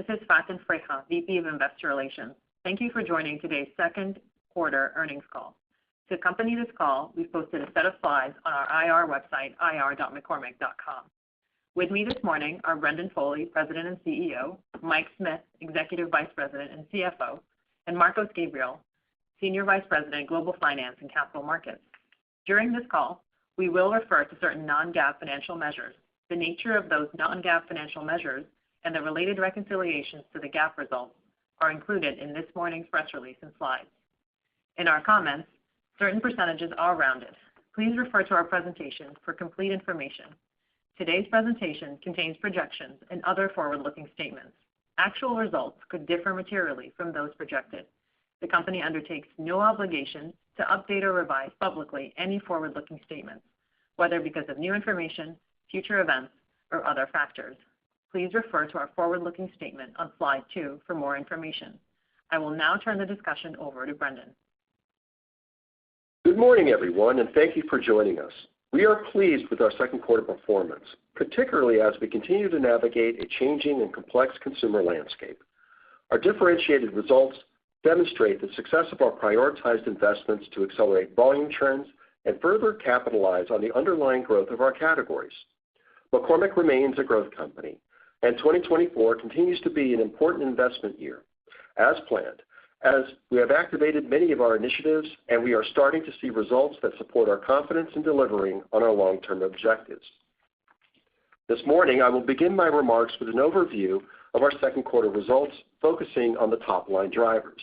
This is Faten Freja, VP of Investor Relations. Thank you for joining today's second quarter earnings call. To accompany this call, we've posted a set of slides on our IR website, ir.mccormick.com. With me this morning are Brendan Foley, President and CEO, Mike Smith, Executive Vice President and CFO, and Marcos Gabriel, Senior Vice President, Global Finance and Capital Markets. During this call, we will refer to certain non-GAAP financial measures. The nature of those non-GAAP financial measures and the related reconciliations to the GAAP results are included in this morning's press release and slides. In our comments, certain percentages are rounded. Please refer to our presentation for complete information. Today's presentation contains projections and other forward-looking statements. Actual results could differ materially from those projected. The company undertakes no obligation to update or revise publicly any forward-looking statements, whether because of new information, future events, or other factors. Please refer to our forward-looking statement on slide 2 for more information. I will now turn the discussion over to Brendan. Good morning, everyone, and thank you for joining us. We are pleased with our second quarter performance, particularly as we continue to navigate a changing and complex consumer landscape. Our differentiated results demonstrate the success of our prioritized investments to accelerate volume trends and further capitalize on the underlying growth of our categories. McCormick remains a growth company, and 2024 continues to be an important investment year, as planned, as we have activated many of our initiatives and we are starting to see results that support our confidence in delivering on our long-term objectives. This morning, I will begin my remarks with an overview of our second quarter results, focusing on the top-line drivers.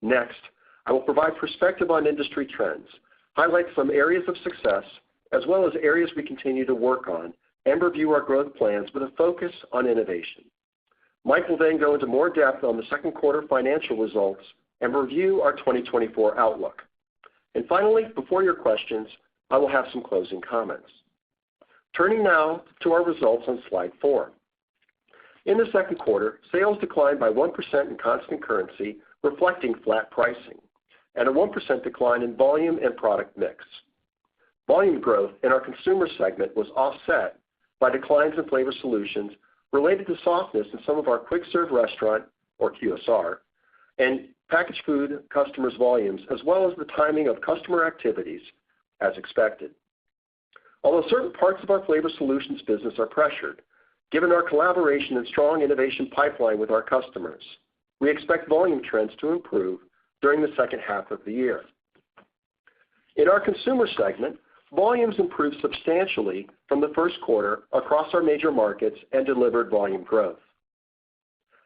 Next, I will provide perspective on industry trends, highlight some areas of success, as well as areas we continue to work on, and review our growth plans with a focus on innovation. Mike will then go into more depth on the second quarter financial results and review our 2024 outlook. And finally, before your questions, I will have some closing comments. Turning now to our results on slide 4. In the second quarter, sales declined by 1% in constant currency, reflecting flat pricing, and a 1% decline in volume and product mix. Volume growth in our consumer segment was offset by declines in flavor solutions related to softness in some of our quick-serve restaurant, or QSR, and packaged food customers' volumes, as well as the timing of customer activities, as expected. Although certain parts of our flavor solutions business are pressured, given our collaboration and strong innovation pipeline with our customers, we expect volume trends to improve during the second half of the year. In our consumer segment, volumes improved substantially from the first quarter across our major markets and delivered volume growth.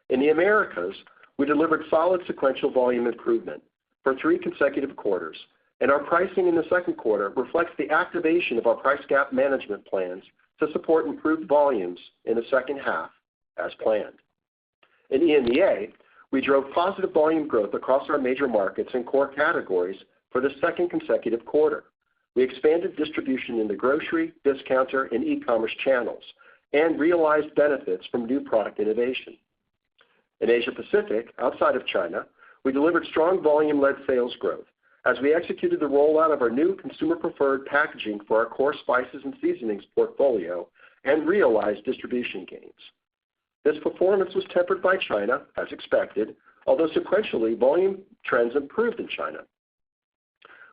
In the Americas, we delivered solid sequential volume improvement for 3 consecutive quarters, and our pricing in the second quarter reflects the activation of our price gap management plans to support improved volumes in the second half, as planned. In EMEA, we drove positive volume growth across our major markets and core categories for the second consecutive quarter. We expanded distribution in the grocery, discounter, and e-commerce channels and realized benefits from new product innovation. In Asia Pacific, outside of China, we delivered strong volume-led sales growth as we executed the rollout of our new consumer-preferred packaging for our core spices and seasonings portfolio and realized distribution gains. This performance was tempered by China, as expected, although sequentially volume trends improved in China.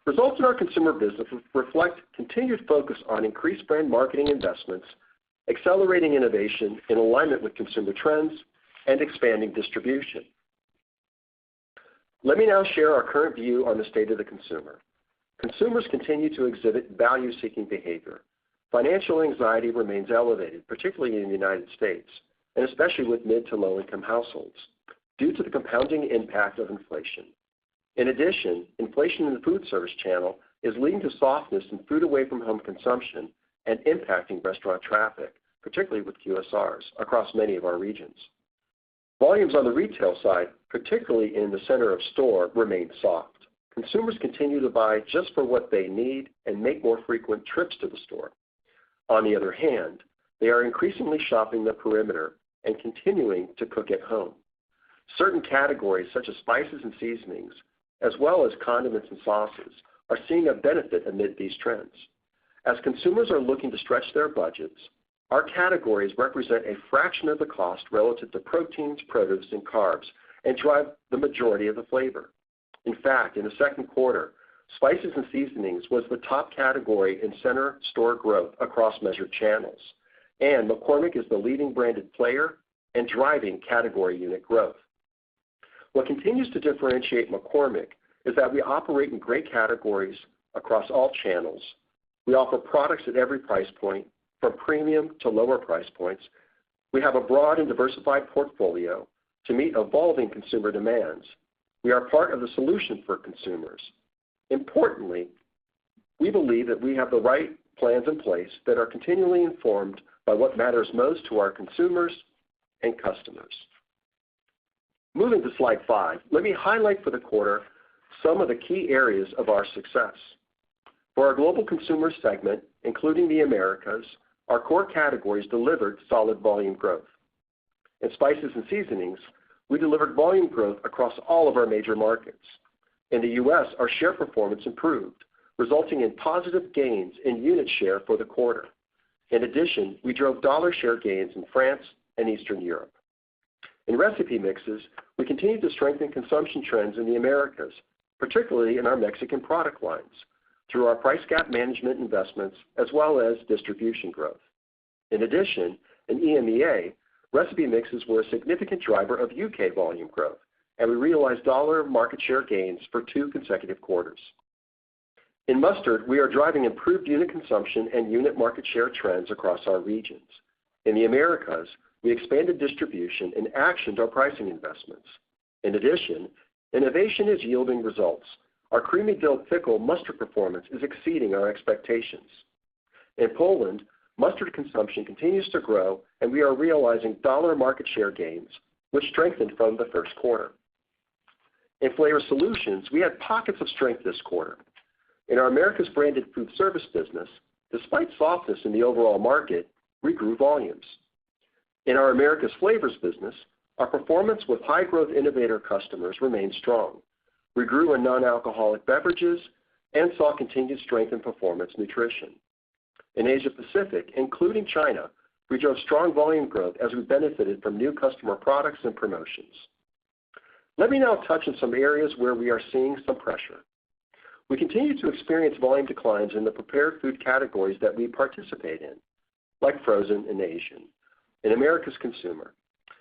Results in our consumer business reflect continued focus on increased brand marketing investments, accelerating innovation in alignment with consumer trends, and expanding distribution. Let me now share our current view on the state of the consumer. Consumers continue to exhibit value-seeking behavior. Financial anxiety remains elevated, particularly in the United States, and especially with mid to low-income households, due to the compounding impact of inflation. In addition, inflation in the food service channel is leading to softness in food away from home consumption and impacting restaurant traffic, particularly with QSRs, across many of our regions. Volumes on the retail side, particularly in the center of store, remain soft. Consumers continue to buy just for what they need and make more frequent trips to the store. On the other hand, they are increasingly shopping the perimeter and continuing to cook at home. Certain categories, such as spices and seasonings, as well as condiments and sauces, are seeing a benefit amid these trends. As consumers are looking to stretch their budgets, our categories represent a fraction of the cost relative to proteins, produce, and carbs, and drive the majority of the flavor. In fact, in the second quarter, spices and seasonings was the top category in center store growth across measured channels, and McCormick is the leading branded player and driving category unit growth. What continues to differentiate McCormick is that we operate in great categories across all channels. We offer products at every price point, from premium to lower price points. We have a broad and diversified portfolio to meet evolving consumer demands. We are part of the solution for consumers. Importantly, we believe that we have the right plans in place that are continually informed by what matters most to our consumers and customers. Moving to slide 5, let me highlight for the quarter some of the key areas of our success. For our global consumer segment, including the Americas, our core categories delivered solid volume growth. In spices and seasonings, we delivered volume growth across all of our major markets. In the U.S., our share performance improved, resulting in positive gains in unit share for the quarter. In addition, we drove dollar share gains in France and Eastern Europe. In recipe mixes, we continued to strengthen consumption trends in the Americas, particularly in our Mexican product lines, through our price gap management investments as well as distribution growth. In addition, in EMEA, recipe mixes were a significant driver of UK volume growth, and we realized dollar market share gains for 2 consecutive quarters. In mustard, we are driving improved unit consumption and unit market share trends across our regions. In the Americas, we expanded distribution and actioned our pricing investments. In addition, innovation is yielding results. Our creamy dill pickle mustard performance is exceeding our expectations. In Poland, mustard consumption continues to grow, and we are realizing dollar market share gains, which strengthened from the first quarter. In flavor solutions, we had pockets of strength this quarter. In our Americas branded food service business, despite softness in the overall market, we grew volumes. In our Americas flavors business, our performance with high-growth innovator customers remained strong. We grew in non-alcoholic beverages and saw continued strength in performance nutrition. In Asia Pacific, including China, we drove strong volume growth as we benefited from new customer products and promotions. Let me now touch on some areas where we are seeing some pressure. We continue to experience volume declines in the prepared food categories that we participate in, like frozen and Asian, in Americas consumer.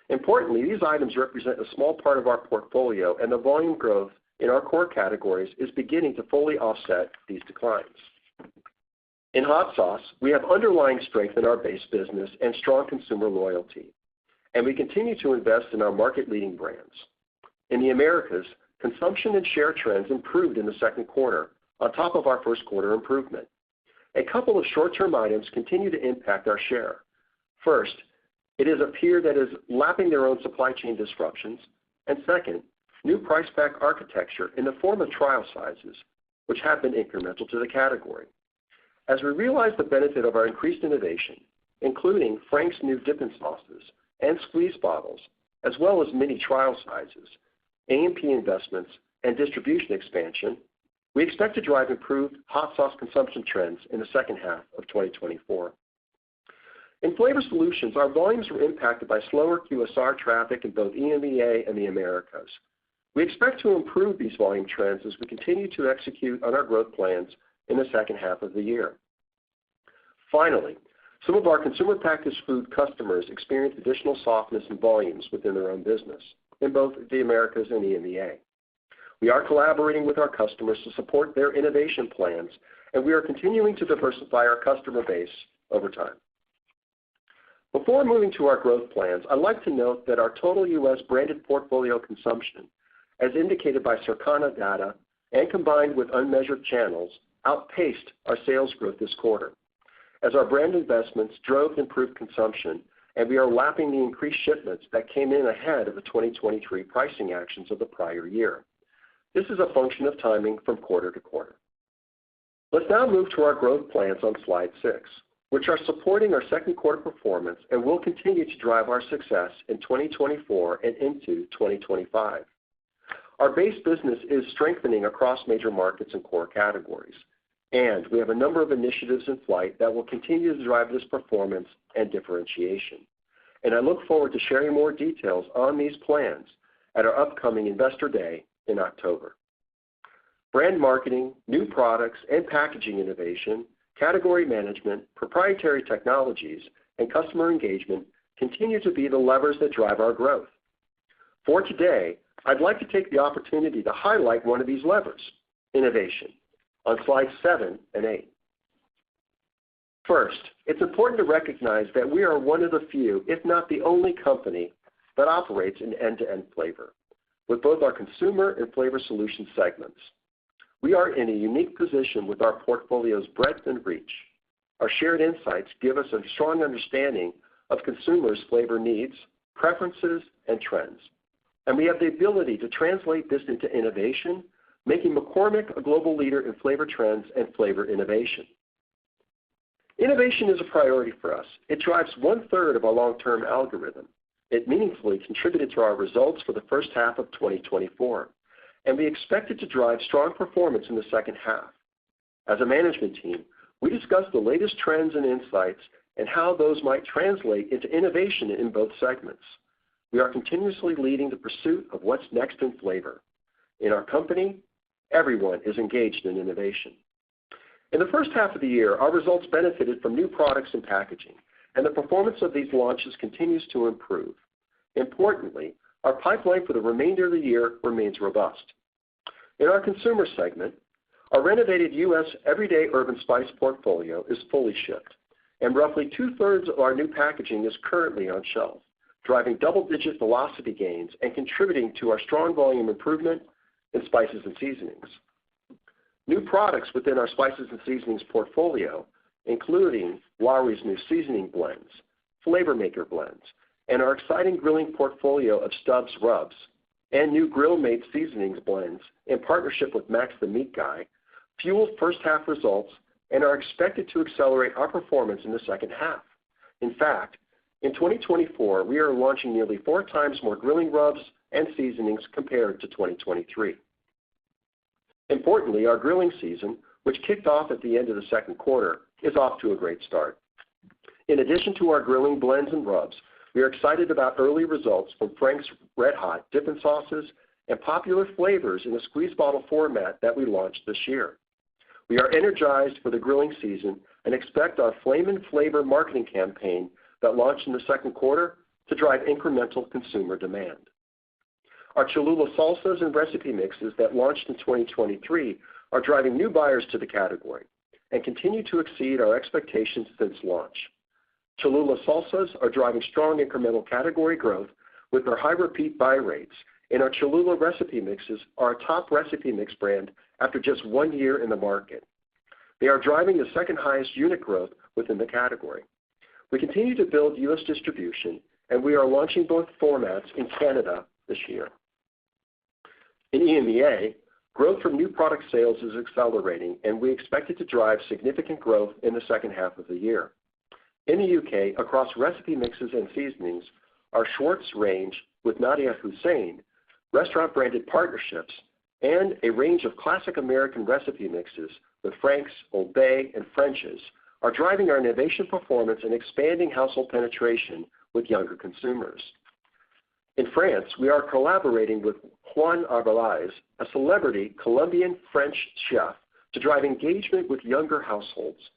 Importantly, these items represent a small part of our portfolio, and the volume growth in our core categories is beginning to fully offset these declines. In hot sauce, we have underlying strength in our base business and strong consumer loyalty, and we continue to invest in our market-leading brands. In the Americas, consumption and share trends improved in the second quarter on top of our first quarter improvement. A couple of short-term items continue to impact our share. First, it is a peer that is lapping their own supply chain disruptions, and second, new price pack architecture in the form of trial sizes, which have been incremental to the category. As we realize the benefit of our increased innovation, including Frank's new dipping sauces and squeeze bottles, as well as mini trial sizes, A&P investments, and distribution expansion, we expect to drive improved hot sauce consumption trends in the second half of 2024. In flavor solutions, our volumes were impacted by slower QSR traffic in both EMEA and the Americas. We expect to improve these volume trends as we continue to execute on our growth plans in the second half of the year. Finally, some of our consumer packaged food customers experienced additional softness in volumes within their own business in both the Americas and EMEA. We are collaborating with our customers to support their innovation plans, and we are continuing to diversify our customer base over time. Before moving to our growth plans, I'd like to note that our total U.S. branded portfolio consumption, as indicated by Circana data and combined with unmeasured channels, outpaced our sales growth this quarter, as our brand investments drove improved consumption, and we are lapping the increased shipments that came in ahead of the 2023 pricing actions of the prior year. This is a function of timing from quarter to quarter. Let's now move to our growth plans on slide 6, which are supporting our second quarter performance and will continue to drive our success in 2024 and into 2025. Our base business is strengthening across major markets and core categories. And we have a number of initiatives in flight that will continue to drive this performance and differentiation. And I look forward to sharing more details on these plans at our upcoming Investor Day in October. Brand marketing, new products and packaging innovation, category management, proprietary technologies, and customer engagement continue to be the levers that drive our growth. For today, I'd like to take the opportunity to highlight one of these levers, innovation, on slides 7 and 8. First, it's important to recognize that we are one of the few, if not the only company, that operates in end-to-end flavor, with both our consumer and flavor solutions segments. We are in a unique position with our portfolio's breadth and reach. Our shared insights give us a strong understanding of consumers' flavor needs, preferences, and trends. And we have the ability to translate this into innovation, making McCormick a global leader in flavor trends and flavor innovation. Innovation is a priority for us. It drives 1/3 of our long-term algorithm. It meaningfully contributed to our results for the first half of 2024, and we expect it to drive strong performance in the second half. As a management team, we discussed the latest trends and insights and how those might translate into innovation in both segments. We are continuously leading the pursuit of what's next in flavor. In our company, everyone is engaged in innovation. In the first half of the year, our results benefited from new products and packaging, and the performance of these launches continues to improve. Importantly, our pipeline for the remainder of the year remains robust. In our consumer segment, our renovated U.S. everyday urban spice portfolio is fully shipped, and roughly 2/3 of our new packaging is currently on shelf, driving double-digit velocity gains and contributing to our strong volume improvement in spices and seasonings. New products within our spices and seasonings portfolio, including Lawry's new seasoning blends, Flavor Maker blends, and our exciting grilling portfolio of Stubbs rubs, and new Grill Made seasonings blends in partnership with Max the Meat Guy, fueled first half results and are expected to accelerate our performance in the second half. In fact, in 2024, we are launching nearly 4 times more grilling rubs and seasonings compared to 2023. Importantly, our grilling season, which kicked off at the end of the second quarter, is off to a great start. In addition to our grilling blends and rubs, we are excited about early results from Frank's Red Hot dipping sauces and popular flavors in the squeeze bottle format that we launched this year. We are energized for the grilling season and expect our Flame and Flavor marketing campaign that launched in the second quarter to drive incremental consumer demand. Our Cholula salsas and recipe mixes that launched in 2023 are driving new buyers to the category and continue to exceed our expectations since launch. Cholula salsas are driving strong incremental category growth with their high repeat buy rates, and our Cholula recipe mixes are a top recipe mix brand after just 1 year in the market. They are driving the second highest unit growth within the category. We continue to build U.S. distribution, and we are launching both formats in Canada this year. In EMEA, growth from new product sales is accelerating, and we expect it to drive significant growth in the second half of the year. In the UK, across recipe mixes and seasonings, our Schwartz range with Nadia Hussein, restaurant-branded partnerships, and a range of classic American recipe mixes with Frank's, Old Bay, and French's are driving our innovation performance and expanding household penetration with younger consumers. In France, we are collaborating with Juan Arbelais, a celebrity Colombian-French chef, to drive engagement with younger households.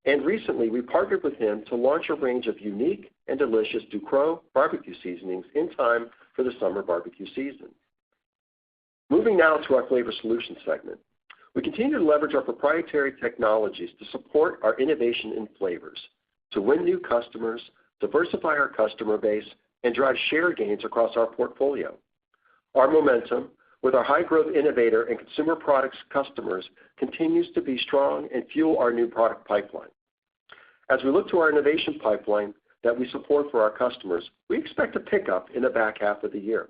And recently, we partnered with him to launch a range of unique and delicious Ducros barbecue seasonings in time for the summer barbecue season. Moving now to our Flavor Solutions segment. We continue to leverage our proprietary technologies to support our innovation in flavors, to win new customers, diversify our customer base, and drive share gains across our portfolio. Our momentum with our high-growth innovator and consumer products customers continues to be strong and fuel our new product pipeline. As we look to our innovation pipeline that we support for our customers, we expect a pickup in the back half of the year.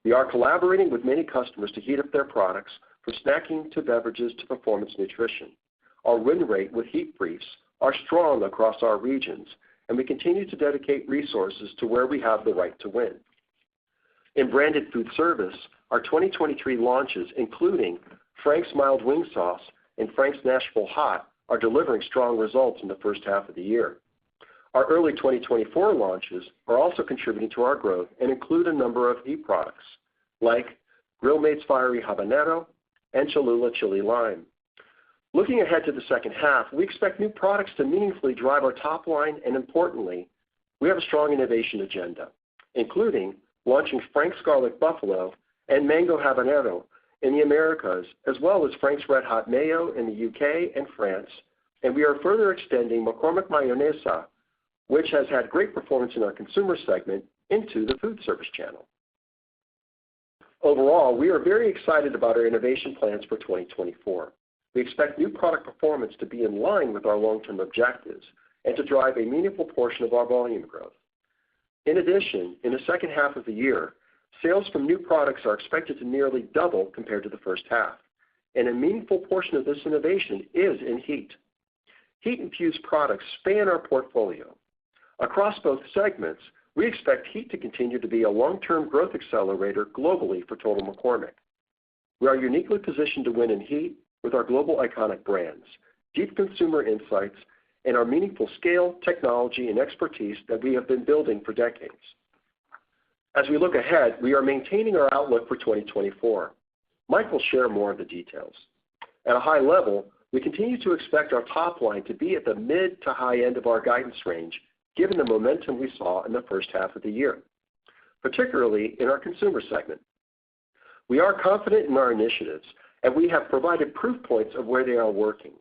We are collaborating with many customers to heat up their products, from snacking to beverages to performance nutrition. Our win rate with heat briefs are strong across our regions, and we continue to dedicate resources to where we have the right to win. In branded food service, our 2023 launches, including Frank's Mild Wing Sauce and Frank's Nashville Hot are delivering strong results in the first half of the year. Our early 2024 launches are also contributing to our growth and include a number of heat products like Grill Mates Fiery Habanero and Cholula Chili Lime. Looking ahead to the second half, we expect new products to meaningfully drive our top line, and importantly, we have a strong innovation agenda, including launching Frank's Garlic Buffalo and Mango Habanero in the Americas, as well as Frank's Red Hot Mayo in the UK and France, and we are further extending McCormick Mayonesa, which has had great performance in our consumer segment, into the food service channel. Overall, we are very excited about our innovation plans for 2024. We expect new product performance to be in line with our long-term objectives and to drive a meaningful portion of our volume growth. In addition, in the second half of the year, sales from new products are expected to nearly double compared to the first half, and a meaningful portion of this innovation is in heat. Heat-infused products span our portfolio. Across both segments, we expect heat to continue to be a long-term growth accelerator globally for Total McCormick. We are uniquely positioned to win in heat with our global iconic brands, deep consumer insights, and our meaningful scale, technology, and expertise that we have been building for decades. As we look ahead, we are maintaining our outlook for 2024. Mike will share more of the details. At a high level, we continue to expect our top line to be at the mid to high end of our guidance range, given the momentum we saw in the first half of the year, particularly in our consumer segment. We are confident in our initiatives, and we have provided proof points of where they are working.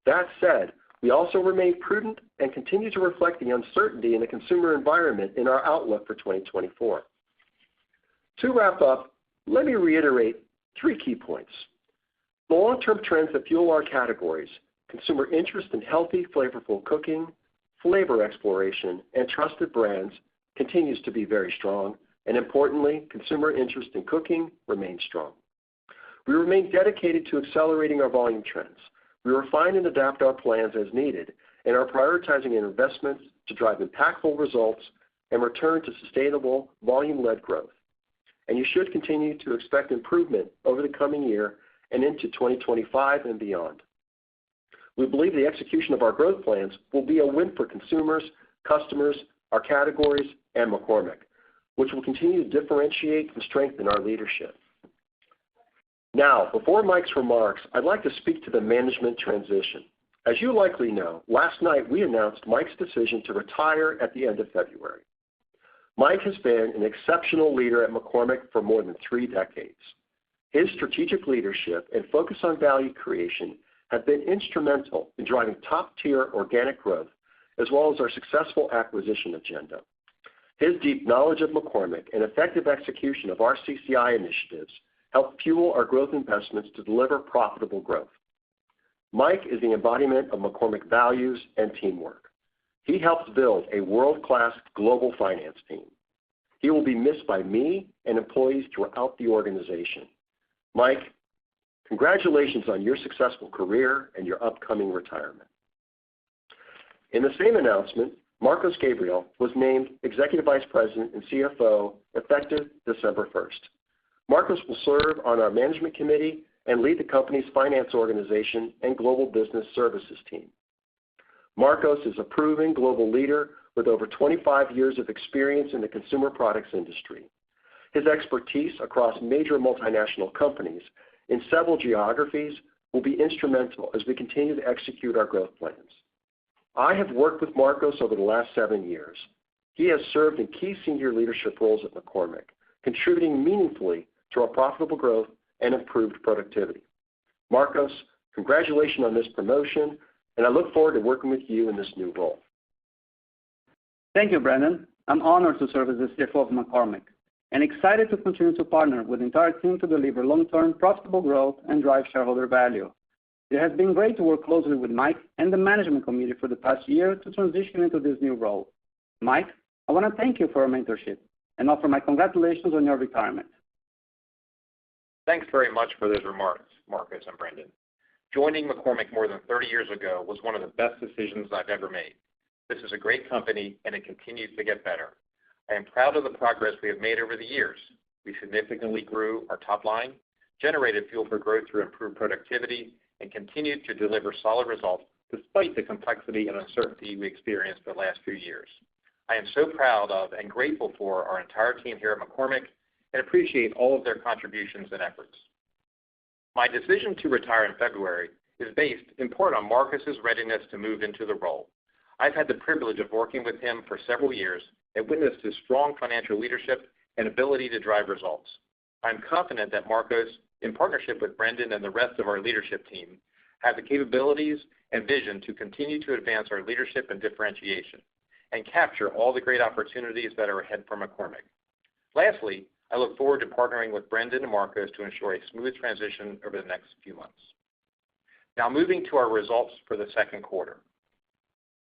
That said, we also remain prudent and continue to reflect the uncertainty in the consumer environment in our outlook for 2024. To wrap up, let me reiterate 3 key points. The long-term trends that fuel our categories, consumer interest in healthy, flavorful cooking, flavor exploration, and trusted brands, continues to be very strong, and importantly, consumer interest in cooking remains strong. We remain dedicated to accelerating our volume trends. We refine and adapt our plans as needed and are prioritizing investments to drive impactful results and return to sustainable volume-led growth. And you should continue to expect improvement over the coming year and into 2025 and beyond. We believe the execution of our growth plans will be a win for consumers, customers, our categories, and McCormick, which will continue to differentiate and strengthen our leadership. Now, before Mike's remarks, I'd like to speak to the management transition. As you likely know, last night we announced Mike's decision to retire at the end of February. Mike has been an exceptional leader at McCormick for more than 3 decades. His strategic leadership and focus on value creation have been instrumental in driving top-tier organic growth, as well as our successful acquisition agenda. His deep knowledge of McCormick and effective execution of our CCI initiatives help fuel our growth investments to deliver profitable growth. Mike is the embodiment of McCormick values and teamwork. He helped build a world-class global finance team. He will be missed by me and employees throughout the organization. Mike, congratulations on your successful career and your upcoming retirement. In the same announcement, Marcos Gabriel was named Executive Vice President and CFO effective December 1st. Marcos will serve on our management committee and lead the company's finance organization and global business services team. Marcos is a proven global leader with over 25 years of experience in the consumer products industry. His expertise across major multinational companies in several geographies will be instrumental as we continue to execute our growth plans. I have worked with Marcos over the last 7 years. He has served in key senior leadership roles at McCormick, contributing meaningfully to our profitable growth and improved productivity. Marcos, congratulations on this promotion, and I look forward to working with you in this new role. Thank you, Brendan. I'm honored to serve as the CFO of McCormick and excited to continue to partner with the entire team to deliver long-term profitable growth and drive shareholder value. It has been great to work closely with Mike and the management committee for the past year to transition into this new role. Mike, I want to thank you for your mentorship and offer my congratulations on your retirement. Thanks very much for those remarks, Marcos and Brendan. Joining McCormick more than 30 years ago was one of the best decisions I've ever made. This is a great company, and it continues to get better. I am proud of the progress we have made over the years. We significantly grew our top line, generated fuel for growth through improved productivity, and continued to deliver solid results despite the complexity and uncertainty we experienced the last few years. I am so proud of and grateful for our entire team here at McCormick and appreciate all of their contributions and efforts. My decision to retire in February is based in part on Marcus's readiness to move into the role. I've had the privilege of working with him for several years and witnessed his strong financial leadership and ability to drive results. I'm confident that Marcus, in partnership with Brendan and the rest of our leadership team, have the capabilities and vision to continue to advance our leadership and differentiation and capture all the great opportunities that are ahead for McCormick. Lastly, I look forward to partnering with Brendan and Marcus to ensure a smooth transition over the next few months. Now moving to our results for the second quarter.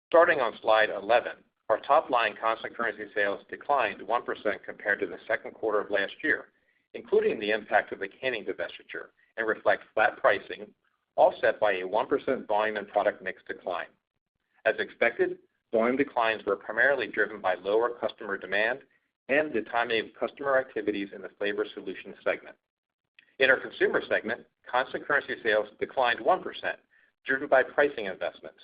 Starting on slide 11, our top-line constant currency sales declined 1% compared to the second quarter of last year, including the impact of the canning divestiture, and reflect flat pricing, offset by a 1% volume and product mix decline. As expected, volume declines were primarily driven by lower customer demand and the timing of customer activities in the Flavor Solutions segment. In our Consumer segment, constant currency sales declined 1%, driven by pricing investments.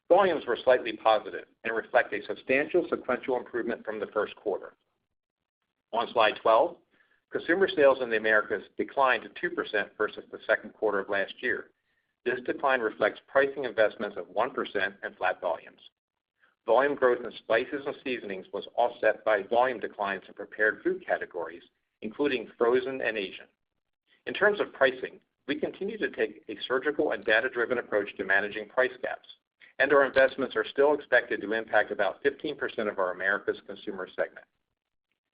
Volumes were slightly positive and reflect a substantial sequential improvement from the first quarter. On slide 12, Consumer sales in the Americas declined 2% versus the second quarter of last year. This decline reflects pricing investments of 1% and flat volumes. Volume growth in spices and seasonings was offset by volume declines in prepared food categories, including frozen and Asian. In terms of pricing, we continue to take a surgical and data-driven approach to managing price gaps, and our investments are still expected to impact about 15% of our Americas Consumer segment.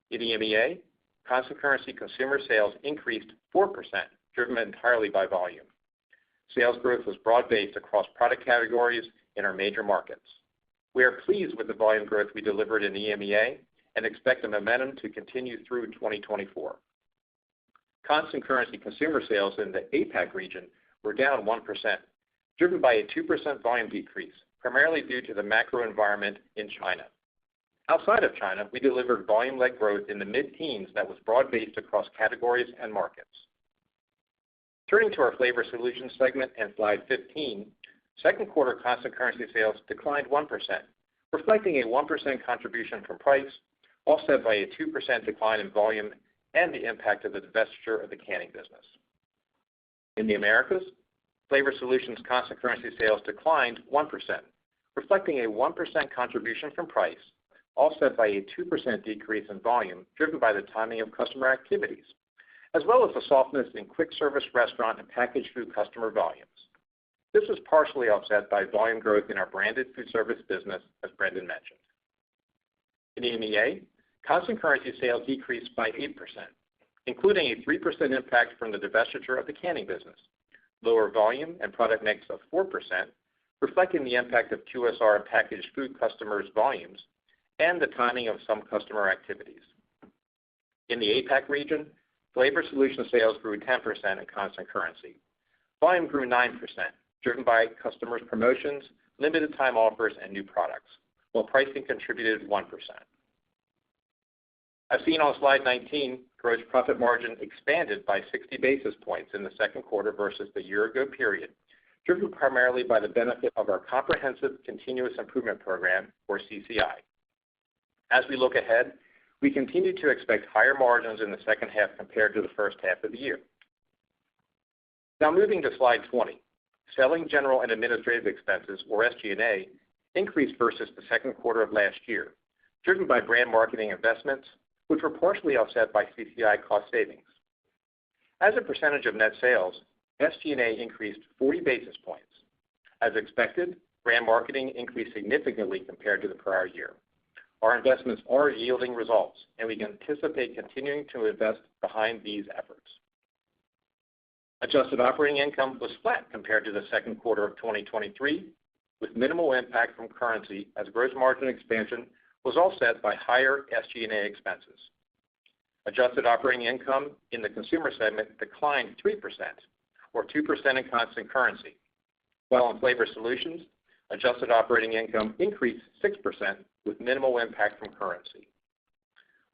In EMEA, constant currency Consumer sales increased 4%, driven entirely by volume. Sales growth was broad-based across product categories in our major markets. We are pleased with the volume growth we delivered in EMEA and expect the momentum to continue through 2024. Constant currency Consumer sales in the APAC region were down 1%, driven by a 2% volume decrease, primarily due to the macro environment in China. Outside of China, we delivered volume-led growth in the mid-teens that was broad-based across categories and markets. Turning to our Flavor Solutions segment and slide 15, second quarter constant currency sales declined 1%, reflecting a 1% contribution from price, offset by a 2% decline in volume and the impact of the divestiture of the canning business. In the Americas, Flavor Solutions constant currency sales declined 1%, reflecting a 1% contribution from price, offset by a 2% decrease in volume driven by the timing of customer activities, as well as the softness in quick service restaurant and packaged food customer volumes. This was partially offset by volume growth in our branded food service business, as Brendan mentioned. In EMEA, constant currency sales decreased by 8%, including a 3% impact from the divestiture of the canning business, lower volume and product mix of 4%, reflecting the impact of QSR and packaged food customers' volumes, and the timing of some customer activities. In the APAC region, Flavor Solutions sales grew 10% in constant currency. Volume grew 9%, driven by customers' promotions, limited time offers, and new products, while pricing contributed 1%. As seen on slide 19, gross profit margin expanded by 60 basis points in the second quarter versus the year-ago period, driven primarily by the benefit of our Comprehensive Continuous Improvement Program, or CCI. As we look ahead, we continue to expect higher margins in the second half compared to the first half of the year. Now moving to slide 20, selling, general, and administrative expenses, or SG&A, increased versus the second quarter of last year, driven by brand marketing investments, which were partially offset by CCI cost savings. As a percentage of net sales, SG&A increased 40 basis points. As expected, brand marketing increased significantly compared to the prior year. Our investments are yielding results, and we anticipate continuing to invest behind these efforts. Adjusted operating income was flat compared to the second quarter of 2023, with minimal impact from currency as gross margin expansion was offset by higher SG&A expenses. Adjusted operating income in the Consumer segment declined 3%, or 2% in constant currency, while in Flavor Solutions, adjusted operating income increased 6% with minimal impact from currency.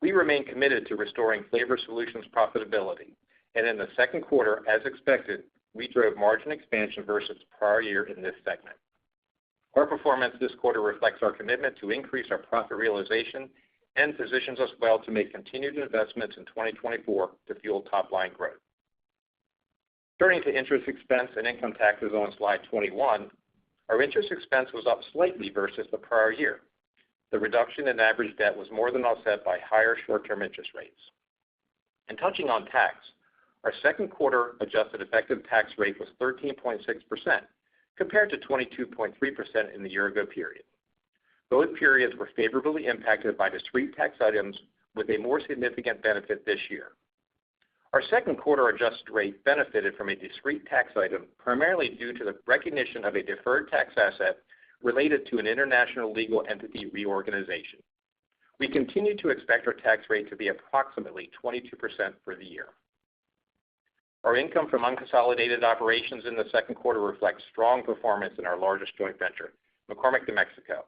We remain committed to restoring Flavor Solutions profitability, and in the second quarter, as expected, we drove margin expansion versus prior year in this segment. Our performance this quarter reflects our commitment to increase our profit realization and positions us well to make continued investments in 2024 to fuel top-line growth. Turning to interest expense and income taxes on slide 21, our interest expense was up slightly versus the prior year. The reduction in average debt was more than offset by higher short-term interest rates. And touching on tax, our second quarter adjusted effective tax rate was 13.6%, compared to 22.3% in the year-ago period. Both periods were favorably impacted by discrete tax items with a more significant benefit this year. Our second quarter adjusted rate benefited from a discrete tax item primarily due to the recognition of a deferred tax asset related to an international legal entity reorganization. We continue to expect our tax rate to be approximately 22% for the year. Our income from unconsolidated operations in the second quarter reflects strong performance in our largest joint venture, McCormick de Mexico.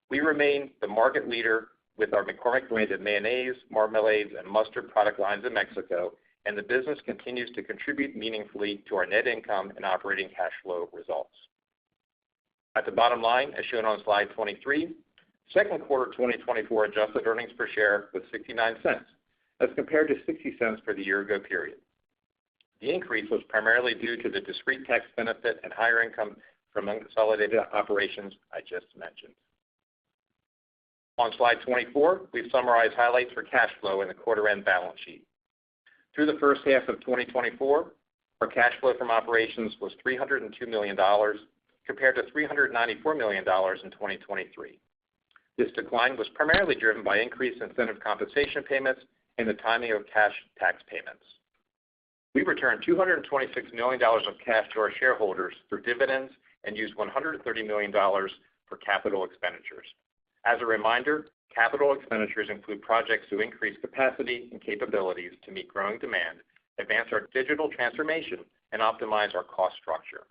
We remain the market leader with our McCormick branded mayonnaise, marmalades, and mustard product lines in Mexico, and the business continues to contribute meaningfully to our net income and operating cash flow results. At the bottom line, as shown on slide 23, second quarter 2024 adjusted earnings per share was 69 cents, as compared to 60 cents for the year-ago period. The increase was primarily due to the discrete tax benefit and higher income from unconsolidated operations I just mentioned. On slide 24, we've summarized highlights for cash flow in the quarter-end balance sheet. Through the first half of 2024, our cash flow from operations was $302 million, compared to $394 million in 2023. This decline was primarily driven by increased incentive compensation payments and the timing of cash tax payments. We returned $226 million of cash to our shareholders through dividends and used $130 million for capital expenditures. As a reminder, capital expenditures include projects to increase capacity and capabilities to meet growing demand, advance our digital transformation, and optimize our cost structure.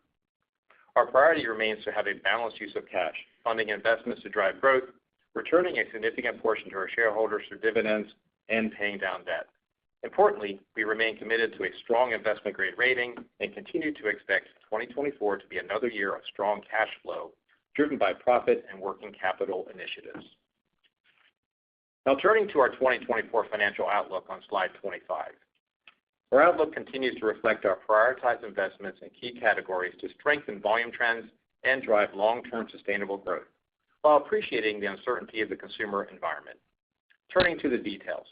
Our priority remains to have a balanced use of cash, funding investments to drive growth, returning a significant portion to our shareholders through dividends, and paying down debt. Importantly, we remain committed to a strong investment-grade rating and continue to expect 2024 to be another year of strong cash flow, driven by profit and working capital initiatives. Now turning to our 2024 financial outlook on slide 25. Our outlook continues to reflect our prioritized investments in key categories to strengthen volume trends and drive long-term sustainable growth, while appreciating the uncertainty of the consumer environment. Turning to the details.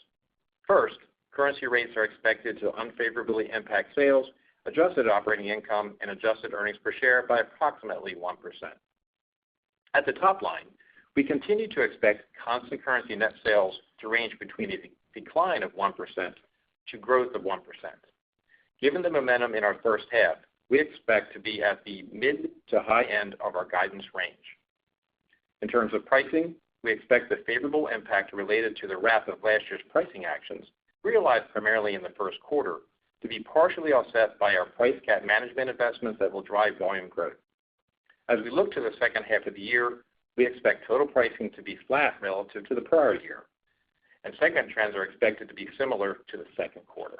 First, currency rates are expected to unfavorably impact sales, adjusted operating income, and adjusted earnings per share by approximately 1%. At the top line, we continue to expect constant currency net sales to range between a decline of 1% to growth of 1%. Given the momentum in our first half, we expect to be at the mid to high end of our guidance range. In terms of pricing, we expect the favorable impact related to the wrap of last year's pricing actions, realized primarily in the first quarter, to be partially offset by our price gap management investments that will drive volume growth. As we look to the second half of the year, we expect total pricing to be flat relative to the prior year, and segment trends are expected to be similar to the second quarter.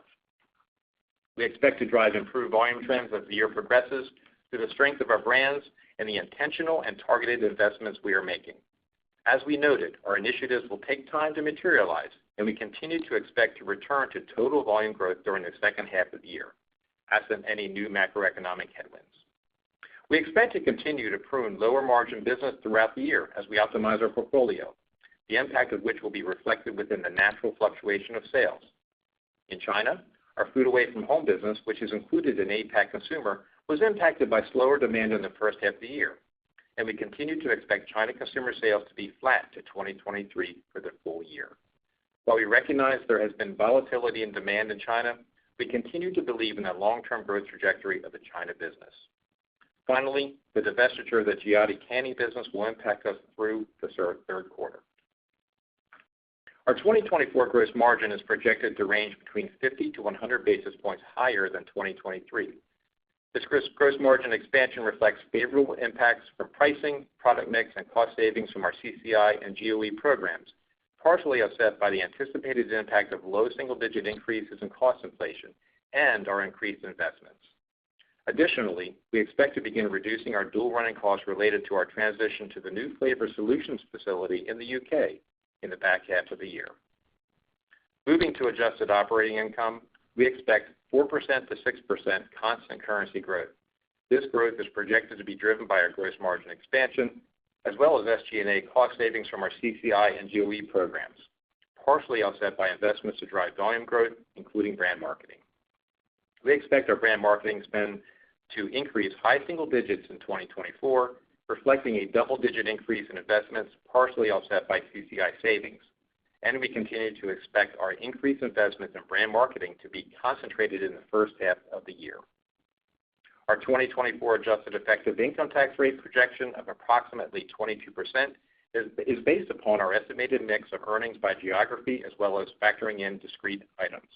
We expect to drive improved volume trends as the year progresses through the strength of our brands and the intentional and targeted investments we are making. As we noted, our initiatives will take time to materialize, and we continue to expect to return to total volume growth during the second half of the year, absent any new macroeconomic headwinds. We expect to continue to prune lower margin business throughout the year as we optimize our portfolio, the impact of which will be reflected within the natural fluctuation of sales. In China, our food away from home business, which is included in APAC Consumer, was impacted by slower demand in the first half of the year, and we continue to expect China consumer sales to be flat to 2023 for the full year. While we recognize there has been volatility in demand in China, we continue to believe in the long-term growth trajectory of the China business. Finally, the divestiture of the Giotti canning business will impact us through the third quarter. Our 2024 gross margin is projected to range between 50 to 100 basis points higher than 2023. This gross margin expansion reflects favorable impacts from pricing, product mix, and cost savings from our CCI and GOE programs, partially offset by the anticipated impact of low single-digit increases in cost inflation and our increased investments. Additionally, we expect to begin reducing our dual running costs related to our transition to the new Flavor Solutions facility in the UK in the back half of the year. Moving to adjusted operating income, we expect 4% to 6% constant currency growth. This growth is projected to be driven by our gross margin expansion, as well as SG&A cost savings from our CCI and GOE programs, partially offset by investments to drive volume growth, including brand marketing. We expect our brand marketing spend to increase high single digits in 2024, reflecting a double-digit increase in investments, partially offset by CCI savings. And we continue to expect our increased investments in brand marketing to be concentrated in the first half of the year. Our 2024 adjusted effective income tax rate projection of approximately 22% is based upon our estimated mix of earnings by geography as well as factoring in discrete items.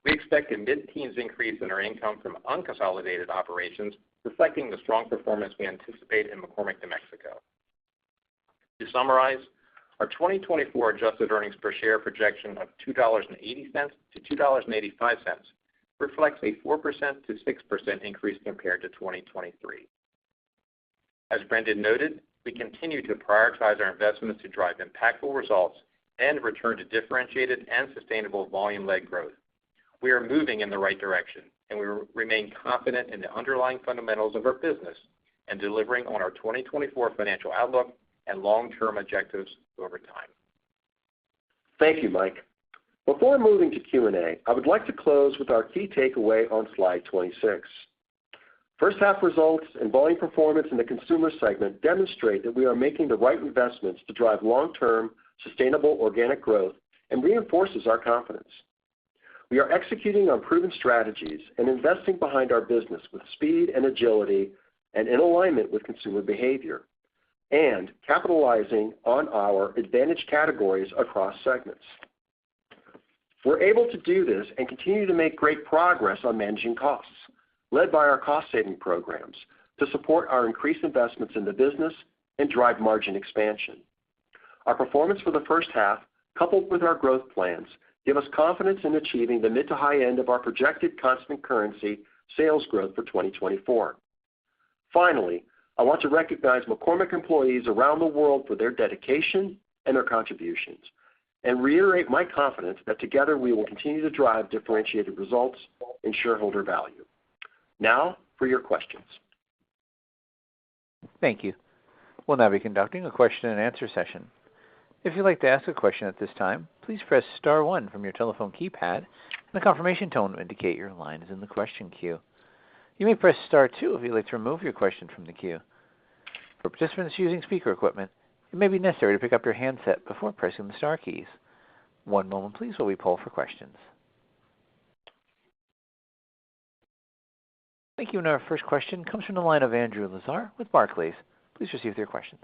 We expect a mid-teens increase in our income from unconsolidated operations, reflecting the strong performance we anticipate in McCormick, New Mexico. To summarize, our 2024 adjusted earnings per share projection of $2.80 to $2.85 reflects a 4% to 6% increase compared to 2023. As Brendan noted, we continue to prioritize our investments to drive impactful results and return to differentiated and sustainable volume-led growth. We are moving in the right direction, and we remain confident in the underlying fundamentals of our business and delivering on our 2024 financial outlook and long-term objectives over time. Thank you, Mike. Before moving to Q&A, I would like to close with our key takeaway on slide 26. First half results and volume performance in the consumer segment demonstrate that we are making the right investments to drive long-term, sustainable organic growth and reinforces our confidence. We are executing on proven strategies and investing behind our business with speed and agility and in alignment with consumer behavior, and capitalizing on our advantage categories across segments. We're able to do this and continue to make great progress on managing costs, led by our cost-saving programs, to support our increased investments in the business and drive margin expansion. Our performance for the first half, coupled with our growth plans, give us confidence in achieving the mid to high end of our projected constant currency sales growth for 2024. Finally, I want to recognize McCormick employees around the world for their dedication and their contributions, and reiterate my confidence that together we will continue to drive differentiated results and shareholder value. Now for your questions. Thank you. We'll now be conducting a question and answer session. If you'd like to ask a question at this time, please press star one from your telephone keypad, and a confirmation tone will indicate your line is in the question queue. You may press star two if you'd like to remove your question from the queue. For participants using speaker equipment, it may be necessary to pick up your handset before pressing the star keys. One moment, please, while we poll for questions. Thank you. And our first question comes from the line of Andrew Lazar with Barclays. Please proceed with your questions.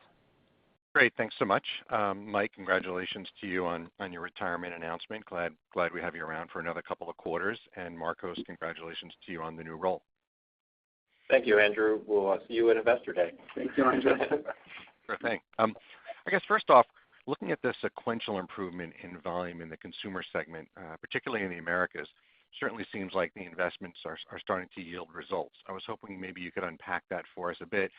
Great. Thanks so much. Mike, congratulations to you on your retirement announcement. Glad we have you around for another couple of quarters. And Marcos, congratulations to you on the new role. Thank you, Andrew. We'll see you at Investor Day. Thank you, Andrew. Sure thing. I guess first off, looking at the sequential improvement in volume in the consumer segment, particularly in the Americas, certainly seems like the investments are starting to yield results. I was hoping maybe you could unpack that for us a bit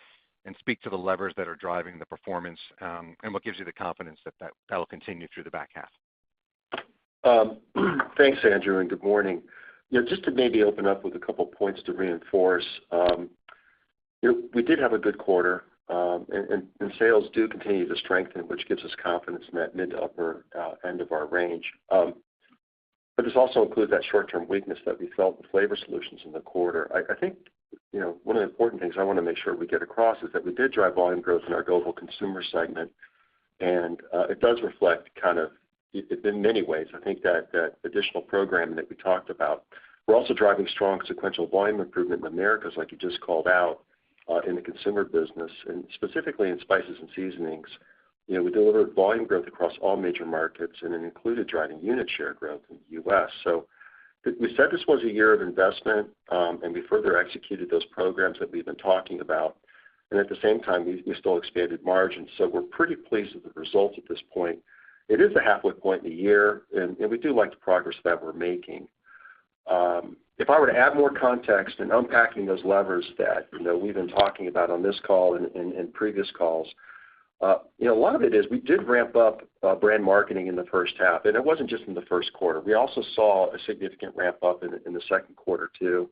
and speak to the levers that are driving the performance, and what gives you the confidence that will continue through the back half. Thanks, Andrew, and good morning. Just to maybe open up with a couple points to reinforce, we did have a good quarter, and sales do continue to strengthen, which gives us confidence in that mid to upper end of our range. But this also includes that short-term weakness that we felt in Flavor Solutions in the quarter. I think one of the important things I want to make sure we get across is that we did drive volume growth in our global consumer segment, and it does reflect kind of, in many ways, I think that additional programming that we talked about. We're also driving strong sequential volume improvement in the Americas, like you just called out, in the consumer business, and specifically in spices and seasonings. We delivered volume growth across all major markets, and it included driving unit share growth in the U.S. So we said this was a year of investment, and we further executed those programs that we've been talking about. And at the same time, we still expanded margins. So we're pretty pleased with the results at this point. It is the halfway point in the year, and we do like the progress that we're making. If I were to add more context and unpacking those levers that we've been talking about on this call and in previous calls, a lot of it is we did ramp up brand marketing in the first half, and it wasn't just in the first quarter. We also saw a significant ramp up in the second quarter too.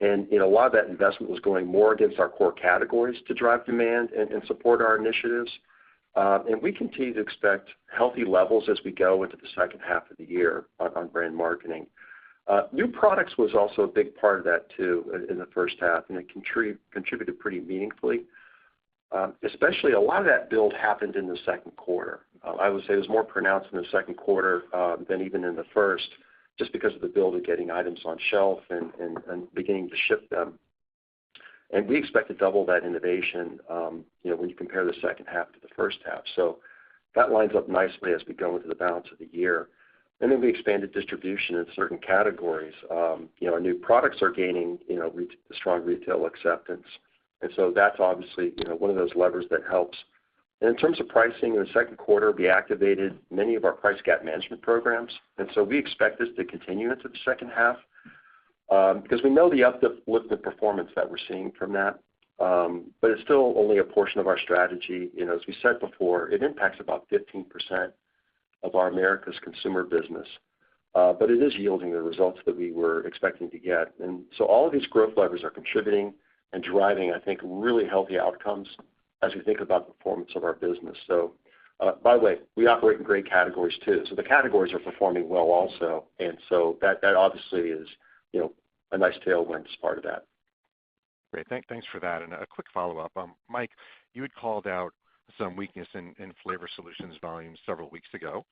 And a lot of that investment was going more against our core categories to drive demand and support our initiatives. And we continue to expect healthy levels as we go into the second half of the year on brand marketing. New products was also a big part of that too in the first half, and it contributed pretty meaningfully. Especially a lot of that build happened in the second quarter. I would say it was more pronounced in the second quarter than even in the first, just because of the build of getting items on shelf and beginning to ship them. And we expect to double that innovation, when you compare the second half to the first half. So that lines up nicely as we go into the balance of the year. And then we expanded distribution in certain categories. Our new products are gaining, strong retail acceptance. And so that's obviously, one of those levers that helps. And in terms of pricing, in the second quarter, we activated many of our price gap management programs. And so we expect this to continue into the second half because we know the uplift in performance that we're seeing from that. But it's still only a portion of our strategy. As we said before, it impacts about 15% of our Americas consumer business. But it is yielding the results that we were expecting to get. And so all of these growth levers are contributing and driving, I think, really healthy outcomes as we think about the performance of our business. So, by the way, we operate in great categories too. So the categories are performing well also. And so that obviously is, a nice tailwind as part of that. Great. Thanks for that. And a quick follow-up. Mike, you had called out some weakness in Flavor Solutions volume several weeks ago.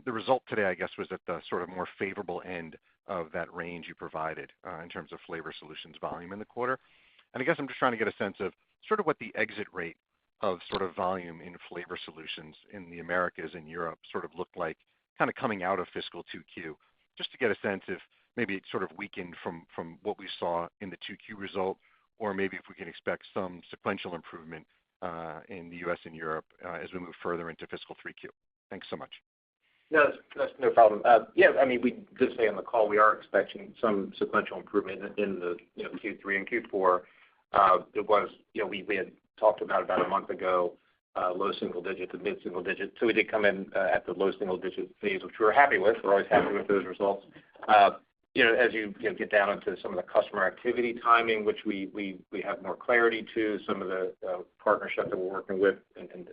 The result today, I guess, was at the sort of more favorable end of that range you provided in terms of Flavor Solutions volume in the quarter. And I guess I'm just trying to get a sense of sort of what the exit rate of sort of volume in Flavor Solutions in the Americas and Europe sort of looked like kind of coming out of fiscal 2Q, just to get a sense if maybe it sort of weakened from what we saw in the 2Q result, or maybe if we can expect some sequential improvement in the U.S. and Europe as we move further into fiscal 3Q. Thanks so much. No, that's no problem. We did say on the call we are expecting some sequential improvement in the Q3 and Q4. It was, we had talked about a month ago, low single digit to mid single digit. So we did come in at the low single digit phase, which we were happy with. We're always happy with those results. As you get down into some of the customer activity timing, which we have more clarity to, some of the partnership that we're working with and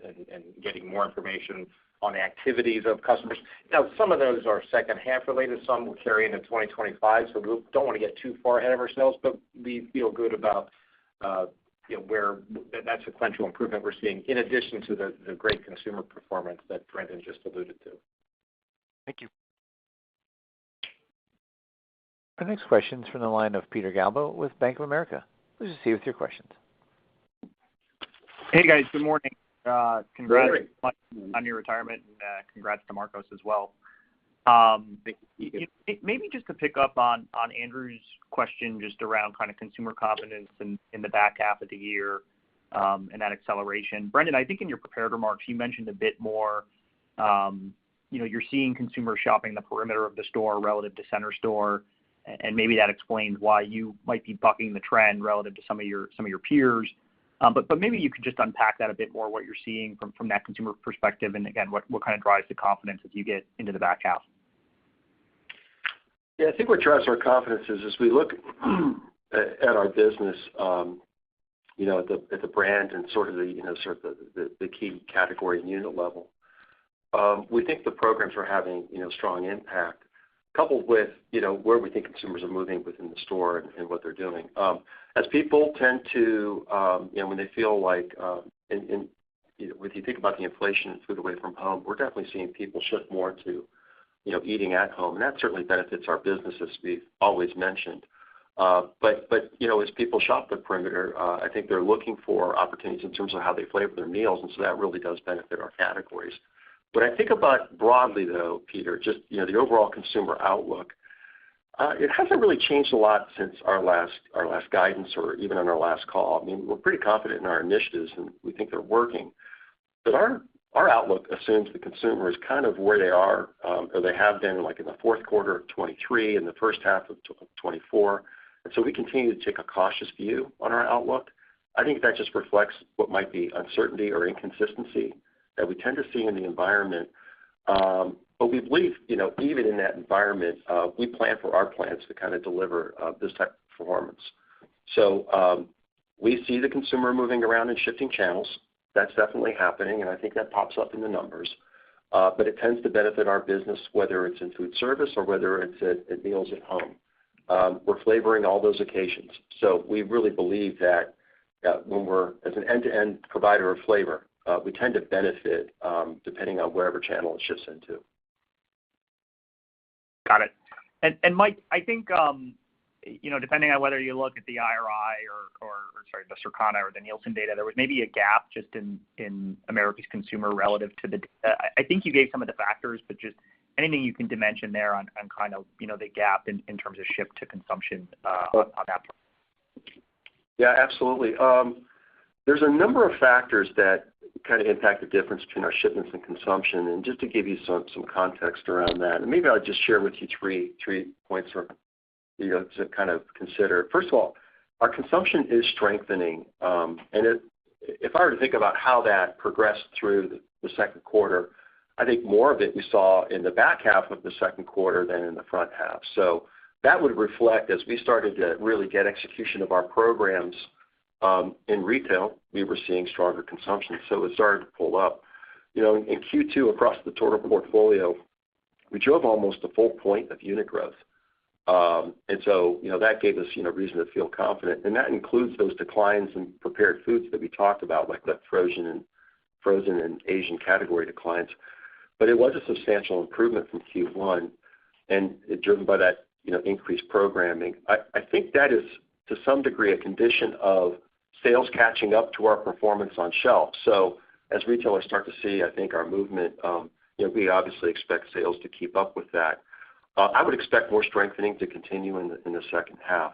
getting more information on the activities of customers. Now, some of those are second half related. Some will carry into 2025. So we don't want to get too far ahead of ourselves, but we feel good about where that sequential improvement we're seeing, in addition to the great consumer performance that Brendan just alluded to. Thank you. Our next question is from the line of Peter Galbo with Bank of America. Please proceed with your questions. Hey, guys. Good morning. Congrats on your retirement, and congrats to Marcos as well. Maybe just to pick up on Andrew's question just around kind of consumer confidence in the back half of the year and that acceleration. Brendan, I think in your prepared remarks, you mentioned a bit more, you're seeing consumers shopping the perimeter of the store relative to center store, and maybe that explains why you might be bucking the trend relative to some of your peers. But maybe you could just unpack that a bit more, what you're seeing from that consumer perspective, and again, what kind of drives the confidence as you get into the back half? Yeah, I think what drives our confidence is as we look at our business, at the brand and sort of the key category and unit level, we think the programs are having strong impact, coupled with where we think consumers are moving within the store and what they're doing. As people tend to, when they feel like, when you think about the inflation and food away from home, we're definitely seeing people shift more to eating at home, and that certainly benefits our business, as we've always mentioned. But as people shop the perimeter, I think they're looking for opportunities in terms of how they flavor their meals, and so that really does benefit our categories. When I think about broadly, though, Peter, just the overall consumer outlook, it hasn't really changed a lot since our last guidance or even on our last call. I mean, we're pretty confident in our initiatives, and we think they're working. But our our outlook assumes the consumer is kind of where they are, or they have been like in the fourth quarter of 23 and the first half of 24. And so we continue to take a cautious view on our outlook. I think that just reflects what might be uncertainty or inconsistency that we tend to see in the environment. But we believe, even in that environment, we plan for our plans to kind of deliver this type of performance. So we see the consumer moving around and shifting channels. That's definitely happening, and I think that pops up in the numbers. But it tends to benefit our business, whether it's in food service or whether it's at meals at home. We're flavoring all those occasions. So we really believe that when we're, as an end-to-end provider of flavor, we tend to benefit depending on wherever channel it shifts into. Got it. And Mike, I think, depending on whether you look at the IRI or the Circana or the Nielsen data, there was maybe a gap just in America's consumer relative to the data. I think you gave some of the factors, but just anything you can dimension there on kind of, the gap in terms of shift to consumption on that part. Yeah, absolutely. There's a number of factors that kind of impact the difference between our shipments and consumption. And just to give you some context around that, and maybe I'll just share with you three points to kind of consider. First of all, our consumption is strengthening. And if I were to think about how that progressed through the second quarter, I think more of it we saw in the back half of the second quarter than in the front half. So that would reflect, as we started to really get execution of our programs in retail, we were seeing stronger consumption. So it started to pull up. In Q2 across the total portfolio, we drove almost a full point of unit growth. And so, that gave us, reason to feel confident. And that includes those declines in prepared foods that we talked about, like the frozen and Asian category declines. But it was a substantial improvement from Q1, and driven by that, increased programming. I think that is, to some degree, a condition of sales catching up to our performance on shelf. So as retailers start to see, I think, our movement, we obviously expect sales to keep up with that. I would expect more strengthening to continue in the second half.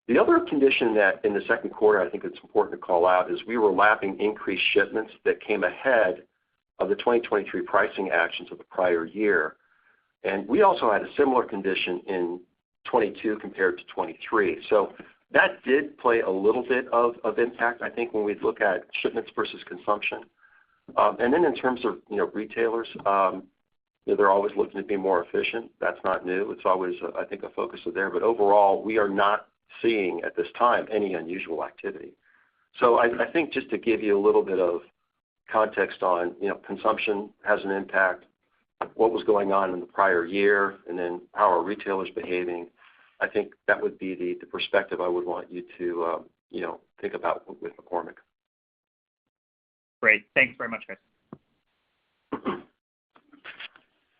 The other condition that in the second quarter I think it's important to call out is we were lapping increased shipments that came ahead of the 2023 pricing actions of the prior year. And we also had a similar condition in 22 compared to 23. So that did play a little bit of impact, I think, when we look at shipments versus consumption. And then in terms of, retailers, they're always looking to be more efficient. That's not new. It's always, I think, a focus of there. But overall, we are not seeing at this time any unusual activity. So I think just to give you a little bit of context on, consumption has an impact, what was going on in the prior year, and then how are retailers behaving. I think that would be the perspective I would want you to, think about with McCormick. Great. Thanks very much, guys.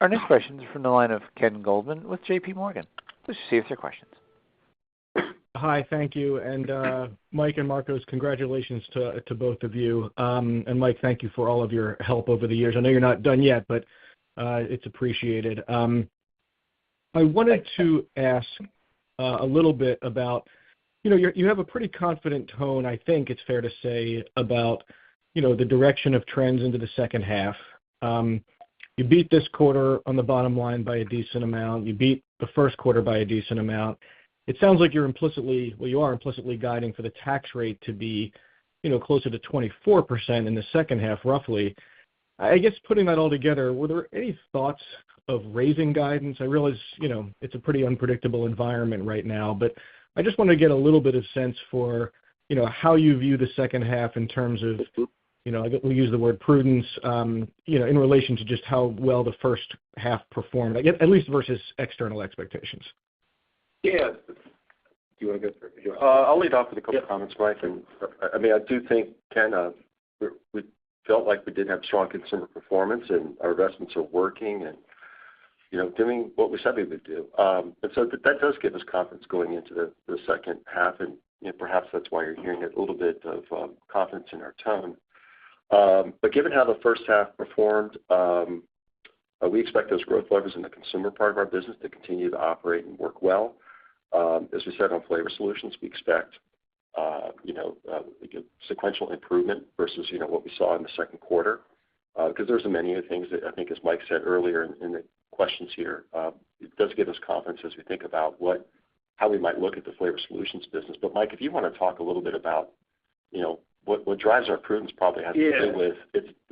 Our next question is from the line of Ken Goldman with J.P. Morgan. Please proceed with your questions. Hi, thank you. And Mike and Marcos, congratulations to both of you. And Mike, thank you for all of your help over the years. I know you're not done yet, but it's appreciated. I wanted to ask a little bit about, you have a pretty confident tone, I think it's fair to say, about, the direction of trends into the second half. You beat this quarter on the bottom line by a decent amount. You beat the first quarter by a decent amount. It sounds like you are implicitly guiding for the tax rate to be, closer to 24% in the second half, roughly. I guess putting that all together, were there any thoughts of raising guidance? I realize, it's a pretty unpredictable environment right now, but I just want to get a little bit of sense for, how you view the second half in terms of, we use the word prudence, in relation to just how well the first half performed, at least versus external expectations. Yeah. Do you want to go through? I'll lead off with a couple of comments, Mike. And I do think, Ken, we felt like we did have strong consumer performance, and our investments are working, and doing what we said we would do. And so that does give us confidence going into the second half, and perhaps that's why you're hearing a little bit of confidence in our tone. But given how the first half performed, we expect those growth levers in the consumer part of our business to continue to operate and work well. As we said on Flavor Solutions, we expect sequential improvement versus what we saw in the second quarter. because there's a many of things that I think, as Mike said earlier in the questions here, it does give us confidence as we think about how we might look at the Flavor Solutions business. But Mike, if you want to talk a little bit about, what drives our prudence probably has to do with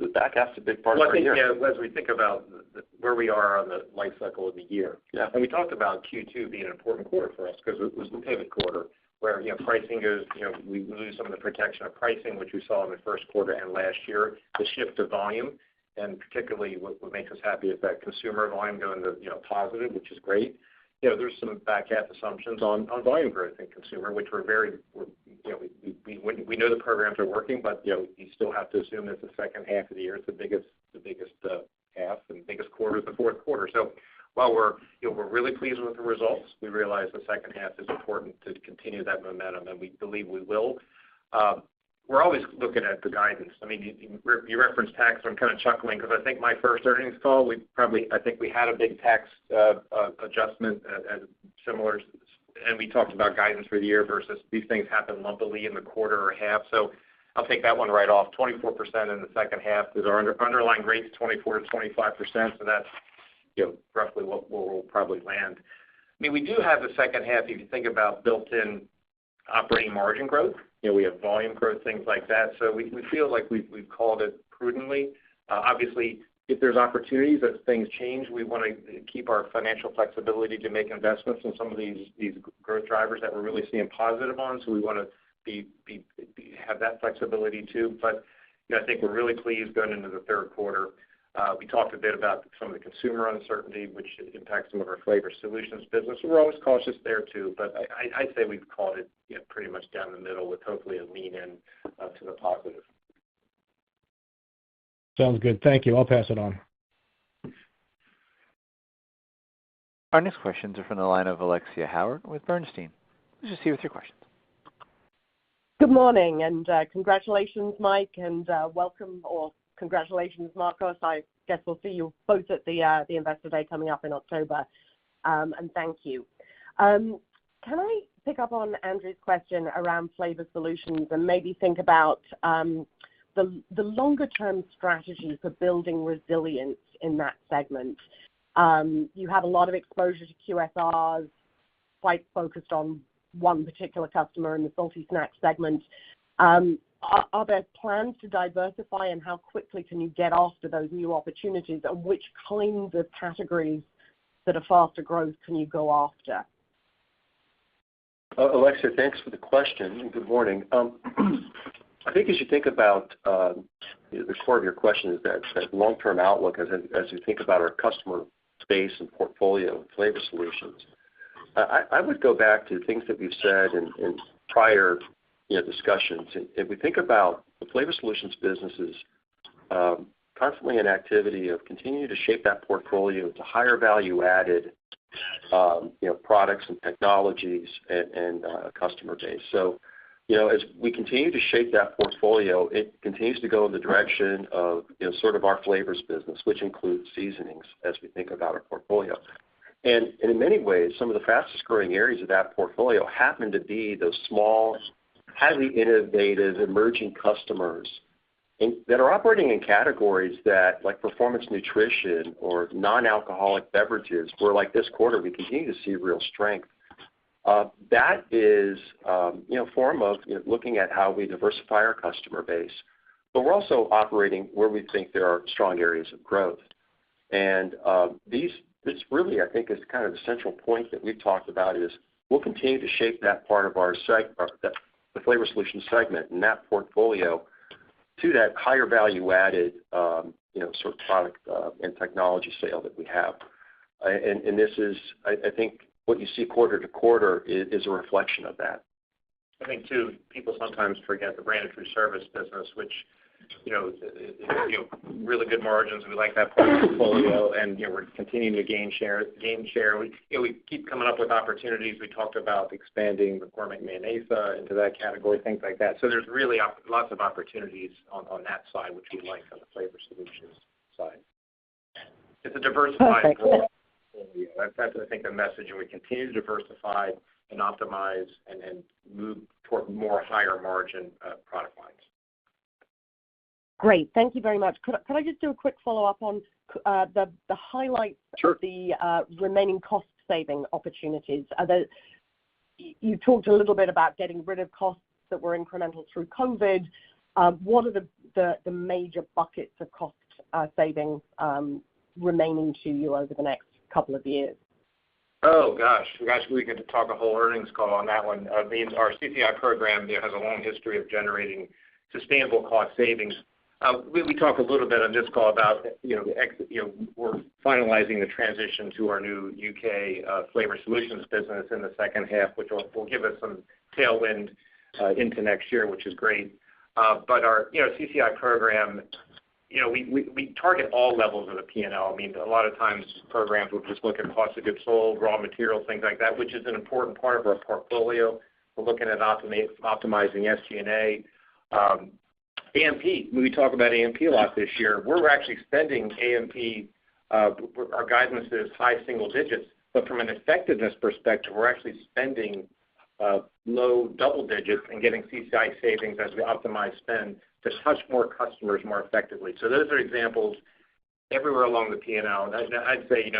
the back half's a big part of our year. As we think about where we are on the life cycle of the year, and we talked about Q2 being an important quarter for us because it was the pivot quarter where pricing goes, we lose some of the protection of pricing, which we saw in the first quarter and last year, the shift to volume, and particularly what makes us happy is that consumer volume going to positive, which is great. There's some back half assumptions on volume growth in consumer, which we know the programs are working, but you still have to assume that the second half of the year is the biggest half, and the biggest quarter is the fourth quarter. So while we're really pleased with the results, we realize the second half is important to continue that momentum, and we believe we will. We're always looking at the guidance. I mean, you referenced tax. I'm kind of chuckling because I think my first earnings call, I think we had a big tax adjustment similar, and we talked about guidance for the year versus these things happen lumpily in the quarter or half. So I'll take that one right off. 24% in the second half is our underlying rate, 24 to 25%. So that's roughly what we'll probably land. I mean, we do have the second half, if you think about built-in operating margin growth. We have volume growth, things like that. So we feel like we've called it prudently. Obviously, if there's opportunities, as things change, we want to keep our financial flexibility to make investments in some of these growth drivers that we're really seeing positive on. So we want to have that flexibility too. But I think we're really pleased going into the third quarter. We talked a bit about some of the consumer uncertainty, which impacts some of our Flavor Solutions business. We're always cautious there too, but I'd say we've called it pretty much down the middle with hopefully a lean in to the positive. Sounds good. Thank you. I'll pass it on. Our next questions are from the line of Alexia Howard with Bernstein. Let's just see with your questions. Good morning, and congratulations, Mike, and welcome, or congratulations, Marcos. I guess we'll see you both at the Investor Day coming up in October, and thank you. Can I pick up on Andrew's question around Flavor Solutions and maybe think about the longer-term strategy for building resilience in that segment? You have a lot of exposure to QSRs, quite focused on one particular customer in the salty snack segment. Are there plans to diversify, and how quickly can you get after those new opportunities, and which kinds of categories that are faster growth can you go after? Alexia, thanks for the question, and good morning. I think as you think about the core of your question is that long-term outlook as you think about our customer base and portfolio of Flavor Solutions. I would go back to things that we've said in prior discussions. If we think about the Flavor Solutions businesses, constantly an activity of continuing to shape that portfolio to higher value-added products and technologies and customer base. So, as we continue to shape that portfolio, it continues to go in the direction of sort of our flavors business, which includes seasonings as we think about our portfolio. And in many ways, some of the fastest growing areas of that portfolio happen to be those small, highly innovative, emerging customers that are operating in categories that, like performance nutrition or non-alcoholic beverages, where like this quarter we continue to see real strength. That is a form of looking at how we diversify our customer base, but we're also operating where we think there are strong areas of growth. And this really, I think, is kind of the central point that we've talked about is we'll continue to shape that part of our the Flavor Solutions segment and that portfolio to that higher value-added sort of product and technology sale that we have. And this is, I think, what you see quarter to quarter is a reflection of that. I think, too, people sometimes forget the branded food service business, which, really good margins. We like that part of the portfolio, and, we're continuing to gain share. We keep coming up with opportunities. We talked about expanding McCormick mayonnaise into that category, things like that. So there's really lots of opportunities on that side, which we like on the Flavor Solutions side. It's a diversified portfolio. That's, I think, the message, and we continue to diversify and optimize and move toward more higher margin product lines. Great. Thank you very much. Could I just do a quick follow-up on the highlights Sure. of the remaining cost-saving opportunities? You talked a little bit about getting rid of costs that were incremental through COVID. What are the major buckets of cost saving remaining to you over the next couple of years? Oh, gosh, we could talk a whole earnings call on that one. I mean, our CCI program has a long history of generating sustainable cost savings. We talked a little bit on this call about, we're finalizing the transition to our new UK Flavor Solutions business in the second half, which will give us some tailwind into next year, which is great. But our, CCI program, we target all levels of the P&L. I mean, a lot of times programs will just look at cost of goods sold, raw materials, things like that, which is an important part of our portfolio. We're looking at optimizing SG&A. A&P, we talk about A&P a lot this year. We're actually spending A&P, our guidance is high single digits, but from an effectiveness perspective, we're actually spending low double digits and getting CCI savings as we optimize spend to touch more customers more effectively. So those are examples everywhere along the P&L. And I'd say,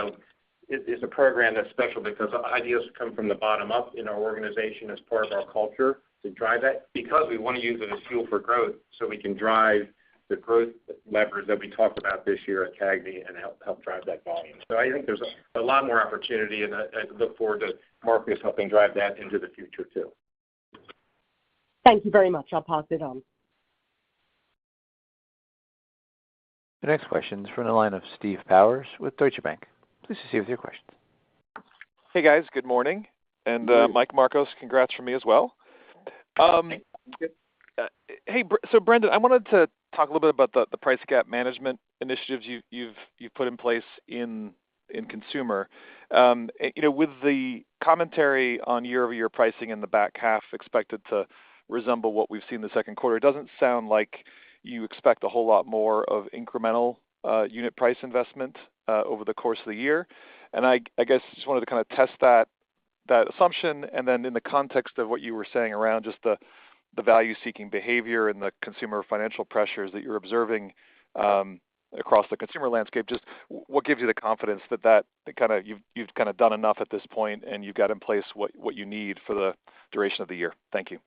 it's a program that's special because ideas come from the bottom up in our organization as part of our culture to drive that, because we want to use it as fuel for growth so we can drive the growth levers that we talked about this year at CAGNY and help drive that volume. So I think there's a lot more opportunity, and I look forward to Marcus helping drive that into the future too. Thank you very much. I'll pass it on. The next question is from the line of Steve Powers with Deutsche Bank. Please proceed with your questions. Hey, guys. Good morning. And Mike, Marcos, congrats from me as well. Hey, so Brendan, I wanted to talk a little bit about the price gap management initiatives you've put in place in consumer. With the commentary on year-over-year pricing in the back half expected to resemble what we've seen in the second quarter, it doesn't sound like you expect a whole lot more of incremental unit price investment over the course of the year. And I guess just wanted to kind of test that assumption, and then in the context of what you were saying around just the value-seeking behavior and the consumer financial pressures that you're observing across the consumer landscape, just what gives you the confidence that kind of you've kind of done enough at this point and you've got in place what you need for the duration of the year? Thank you.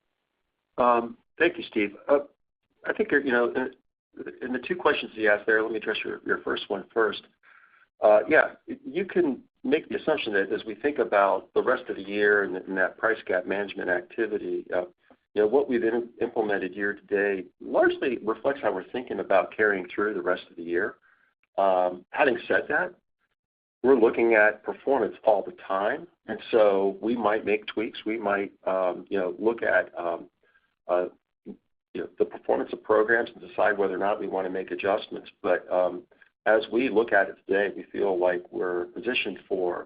Thank you, Steve. I think in the two questions you asked there, let me address your first one first. You can make the assumption that as we think about the rest of the year and that price gap management activity, what we've implemented year to date largely reflects how we're thinking about carrying through the rest of the year. Having said that, we're looking at performance all the time, and so we might make tweaks. We might look at the performance of programs and decide whether or not we want to make adjustments. But as we look at it today, we feel like we're positioned for,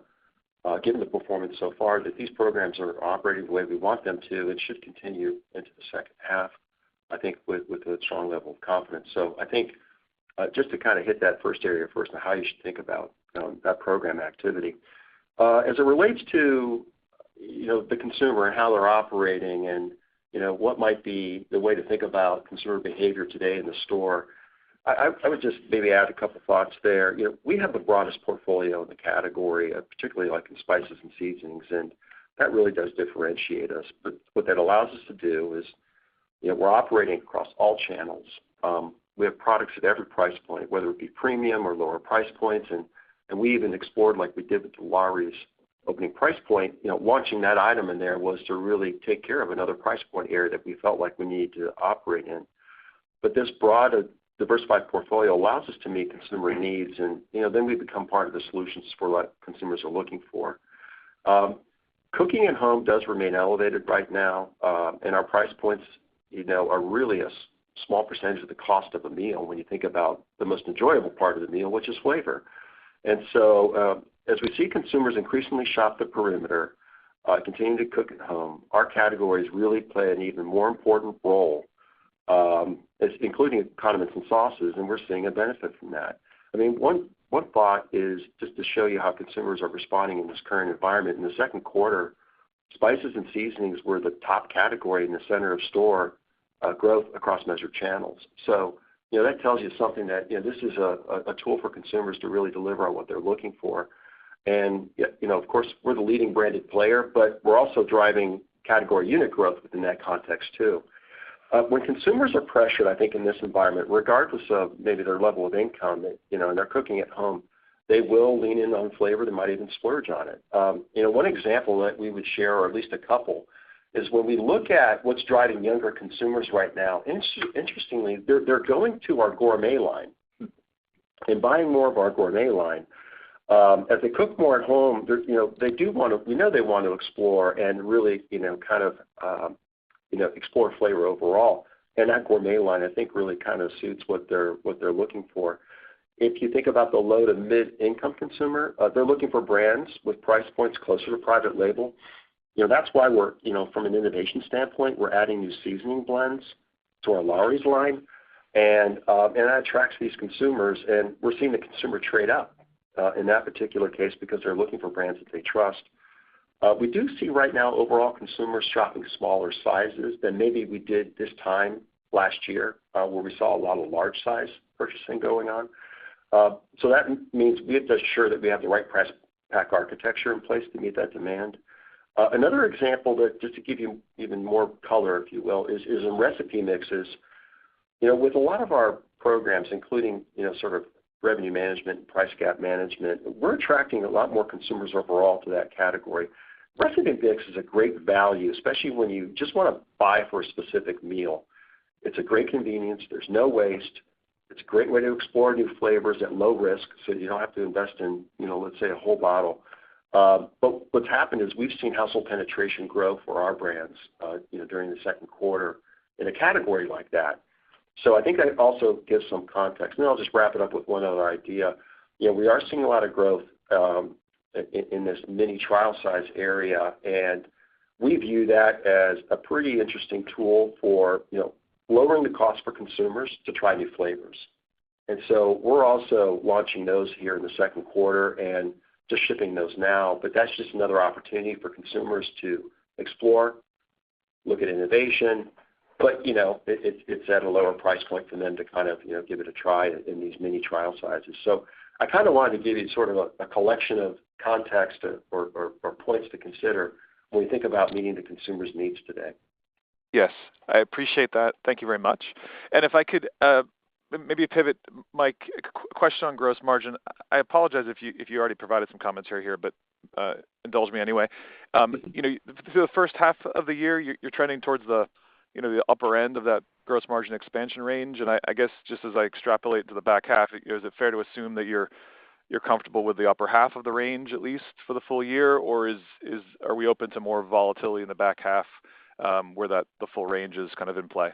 given the performance so far, that these programs are operating the way we want them to and should continue into the second half, I think, with a strong level of confidence. So I think just to kind of hit that first area first and how you should think about that program activity. As it relates to, the consumer and how they're operating and, what might be the way to think about consumer behavior today in the store, I would just maybe add a couple thoughts there. We have the broadest portfolio in the category, particularly like in spices and seasonings, and that really does differentiate us. But what that allows us to do is, we're operating across all channels. We have products at every price point, whether it be premium or lower price points, and we even explored, like we did with the Lawry's opening price point, launching that item in there was to really take care of another price point area that we felt like we needed to operate in. But this broad, diversified portfolio allows us to meet consumer needs, and then we become part of the solutions for what consumers are looking for. Cooking at home does remain elevated right now, and our price points, are really a small percentage of the cost of a meal when you think about the most enjoyable part of the meal, which is flavor. And so as we see consumers increasingly shop the perimeter, continue to cook at home, our categories really play an even more important role, including condiments and sauces, and we're seeing a benefit from that. I mean, one thought is just to show you how consumers are responding in this current environment. In the second quarter, spices and seasonings were the top category in the center of store growth across measured channels. So that tells you something that, this is a tool for consumers to really deliver on what they're looking for. And, of course, we're the leading branded player, but we're also driving category unit growth within that context too. When consumers are pressured, I think in this environment, regardless of maybe their level of income, and they're cooking at home, they will lean in on flavor. They might even splurge on it. One example that we would share, or at least a couple, is when we look at what's driving younger consumers right now, interestingly, they're going to our gourmet line and buying more of our gourmet line. As they cook more at home, they do want to. We know they want to explore and really, explore flavor overall. And that gourmet line, I think, really kind of suits what they're looking for. If you think about the low to mid-income consumer, they're looking for brands with price points closer to private label. That's why we're, from an innovation standpoint, we're adding new seasoning blends to our Lawry's line, and that attracts these consumers, and we're seeing the consumer trade up in that particular case because they're looking for brands that they trust. We do see right now overall consumers shopping smaller sizes than maybe we did this time last year, where we saw a lot of large size purchasing going on. So that means we have to ensure that we have the right price pack architecture in place to meet that demand. Another example that, just to give you even more color, if you will, is in recipe mixes. With a lot of our programs, including, sort of revenue management and price gap management, we're attracting a lot more consumers overall to that category. Recipe mix is a great value, especially when you just want to buy for a specific meal. It's a great convenience. There's no waste. It's a great way to explore new flavors at low risk, so you don't have to invest in, let's say a whole bottle. But what's happened is we've seen household penetration grow for our brands, during the second quarter in a category like that. So I think that also gives some context. And I'll just wrap it up with one other idea. We are seeing a lot of growth in this mini trial size area, and we view that as a pretty interesting tool for, lowering the cost for consumers to try new flavors. And so we're also launching those here in the second quarter and just shipping those now, but that's just another opportunity for consumers to explore, look at innovation, but it's at a lower price point for them to kind of give it a try in these mini trial sizes. So I kind of wanted to give you sort of a collection of context or points to consider when we think about meeting the consumer's needs today. Yes, I appreciate that. Thank you very much. And if I could maybe pivot, Mike, a question on gross margin. I apologize if you already provided some commentary here, but indulge me anyway. Through the first half of the year, you're trending towards the upper end of that gross margin expansion range, and I guess just as I extrapolate to the back half, is it fair to assume that you're comfortable with the upper half of the range at least for the full year, or are we open to more volatility in the back half where the full range is kind of in play?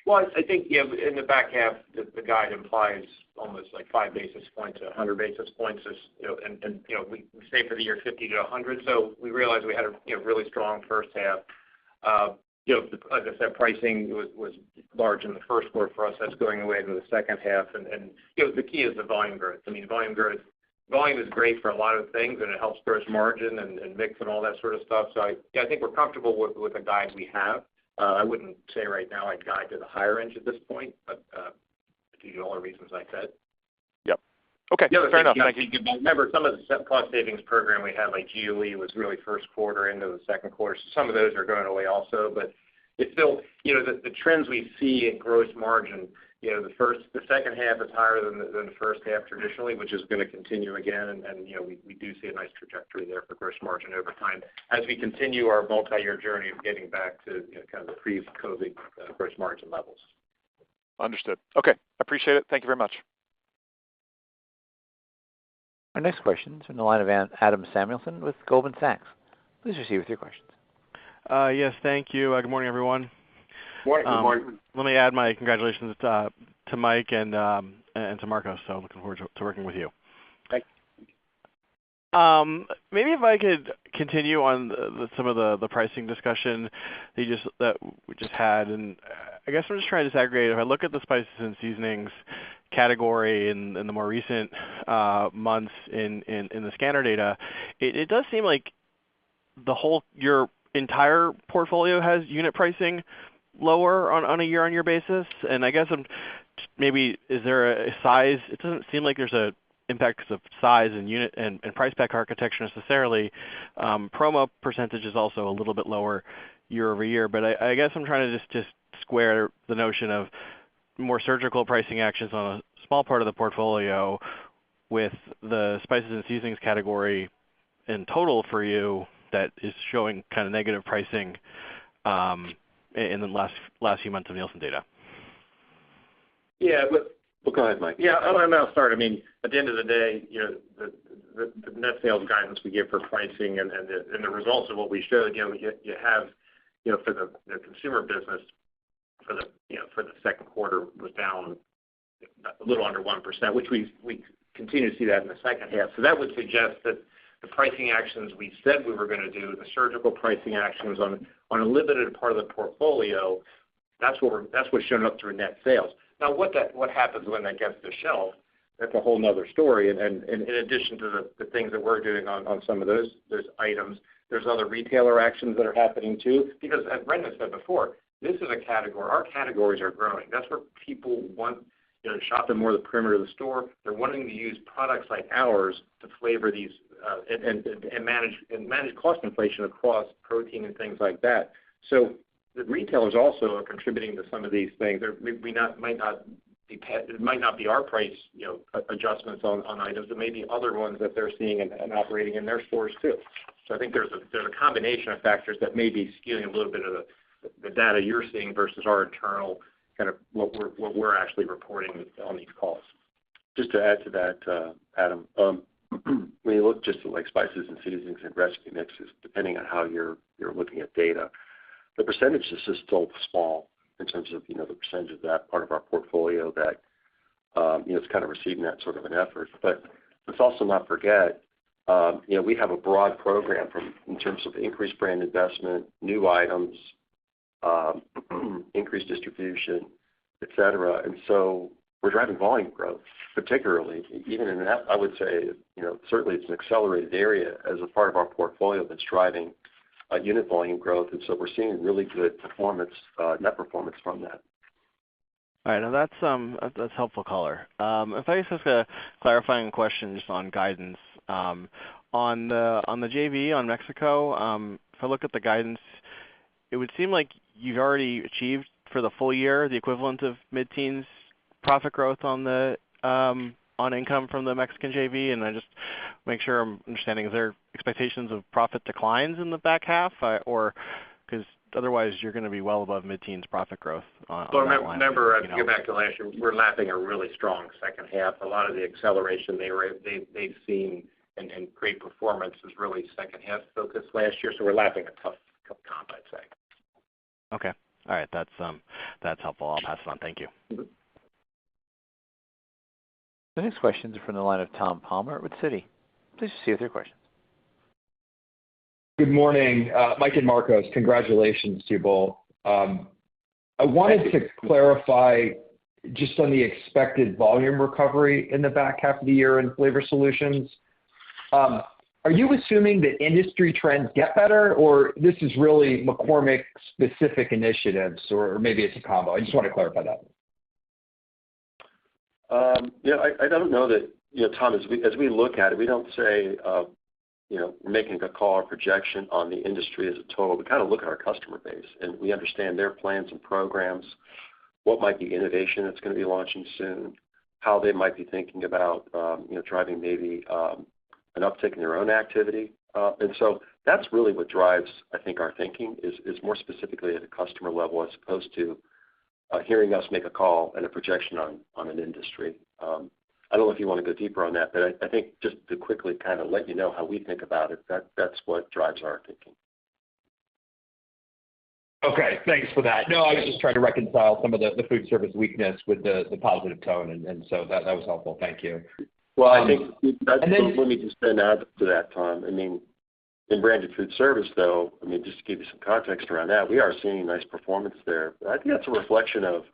Well, I think in the back half, the guide implies almost like 5 basis points to 100 basis points, and we say for the year 50 to 100. So we realized we had a really strong first half. Like I said, pricing was large in the first quarter for us. That's going away in the second half, and the key is the volume growth. I mean, volume is great for a lot of things, and it helps gross margin and mix and all that sort of stuff. So I think we're comfortable with the guide we have. I wouldn't say right now I'd guide to the higher end at this point, but due to all the reasons I said. Yep. Okay, fair enough. Thank you. Remember, some of the cost savings program we had, like GOE, was really first quarter into the second quarter. So some of those are going away also, but it's still, the trends we see in gross margin, the second half is higher than the first half traditionally, which is going to continue again, and we do see a nice trajectory there for gross margin over time as we continue our multi-year journey of getting back to kind of the pre-COVID gross margin levels. Understood. Okay, appreciate it. Thank you very much. Our next question is from the line of Adam Samuelson with Goldman Sachs. Please proceed with your questions. Yes, thank you. Good morning, everyone. Good morning. Let me add my congratulations to Mike and to Marcos. So looking forward to working with you. Thank you. Maybe if I could continue on some of the pricing discussion that we just had, and I guess I'm just trying to disaggregate. If I look at the spices and seasonings category in the more recent months in the scanner data, it does seem like your entire portfolio has unit pricing lower on a year-on-year basis, and I guess I'm maybe is there a size? It doesn't seem like there's a impact because of size and unit and price pack architecture necessarily. Promo percentage is also a little bit lower year over year, but I guess I'm trying to just square the notion of more surgical pricing actions on a small part of the portfolio with the spices and seasonings category in total for you that is showing kind of negative pricing in the last few months of Nielsen data. Yeah, but Well, go ahead, Mike. yeah, I'll start. I mean, at the end of the day, the net sales guidance we give for pricing and the results of what we showed, you have, for the consumer business for the second quarter was down a little under 1%, which we continue to see that in the second half. So that would suggest that the pricing actions we said we were going to do, the surgical pricing actions on a limited part of the portfolio, that's what's shown up through net sales. Now, what happens when that gets to the shelf, that's a whole nother story. And in addition to the things that we're doing on some of those items, there's other retailer actions that are happening too. Because as Brendan said before, this is a category. Our categories are growing. That's where people want to shop in more of the perimeter of the store. They're wanting to use products like ours to flavor these and manage cost inflation across protein and things like that. So the retailers also are contributing to some of these things. It might not be our price adjustments on items. There may be other ones that they're seeing and operating in their stores too. So I think there's a combination of factors that may be skewing a little bit of the data you're seeing versus our internal kind of what we're actually reporting on these calls. Just to add to that, Adam, when you look just at like spices and seasonings and recipe mixes, depending on how you're looking at data, the percentage is just still small in terms of the percentage of that part of our portfolio that it's kind of receiving that sort of an effort. But let's also not forget, we have a broad program in terms of increased brand investment, new items, increased distribution, et cetera. And so we're driving volume growth, particularly even in that. I would say, certainly it's an accelerated area as a part of our portfolio that's driving unit volume growth, and so we're seeing really good performance, net performance from that. All right, now that's helpful color. If I just ask a clarifying question just on guidance, on the JV on Mexico, if I look at the guidance, it would seem like you've already achieved for the full year the equivalent of mid-teens profit growth on the on income from the Mexican JV, and I just make sure I'm understanding, is there expectations of profit declines in the back half, or because otherwise you're going to be well above mid-teens profit growth on that line. Remember, if you go back to last year, we're lapping a really strong second half. A lot of the acceleration they've seen and great performance is really second half focused last year, so we're lapping a tough comp, I'd say. Okay. All right. That's helpful. I'll pass it on. Thank you. Mm-hmm. The next questions are from the line of Tom Palmer with Citi. Please proceed with your questions. Good morning, Mike and Marcos. Congratulations to you both. I wanted to clarify just on the expected volume recovery in the back half of the year in Flavor Solutions. Are you assuming that industry trends get better, or this is really McCormick-specific initiatives, or maybe it's a combo? I just want to clarify that. I don't know that, Tom, as we look at it, we don't say, we're making a call or projection on the industry as a total. We kind of look at our customer base, and we understand their plans and programs, what might be innovation that's going to be launching soon, how they might be thinking about, driving maybe an uptick in their own activity. And so that's really what drives, I think, our thinking is more specifically at a customer level as opposed to hearing us make a call and a projection on an industry. I don't know if you want to go deeper on that, but I think just to quickly kind of let you know how we think about it, that's what drives our thinking. Okay, thanks for that. No, I was just trying to reconcile some of the food service weakness with the positive tone, and so that was helpful. Thank you. Well, I think let me just then add to that, Tom. I mean, in branded food service, though, just to give you some context around that, we are seeing nice performance there. I think that's a reflection of,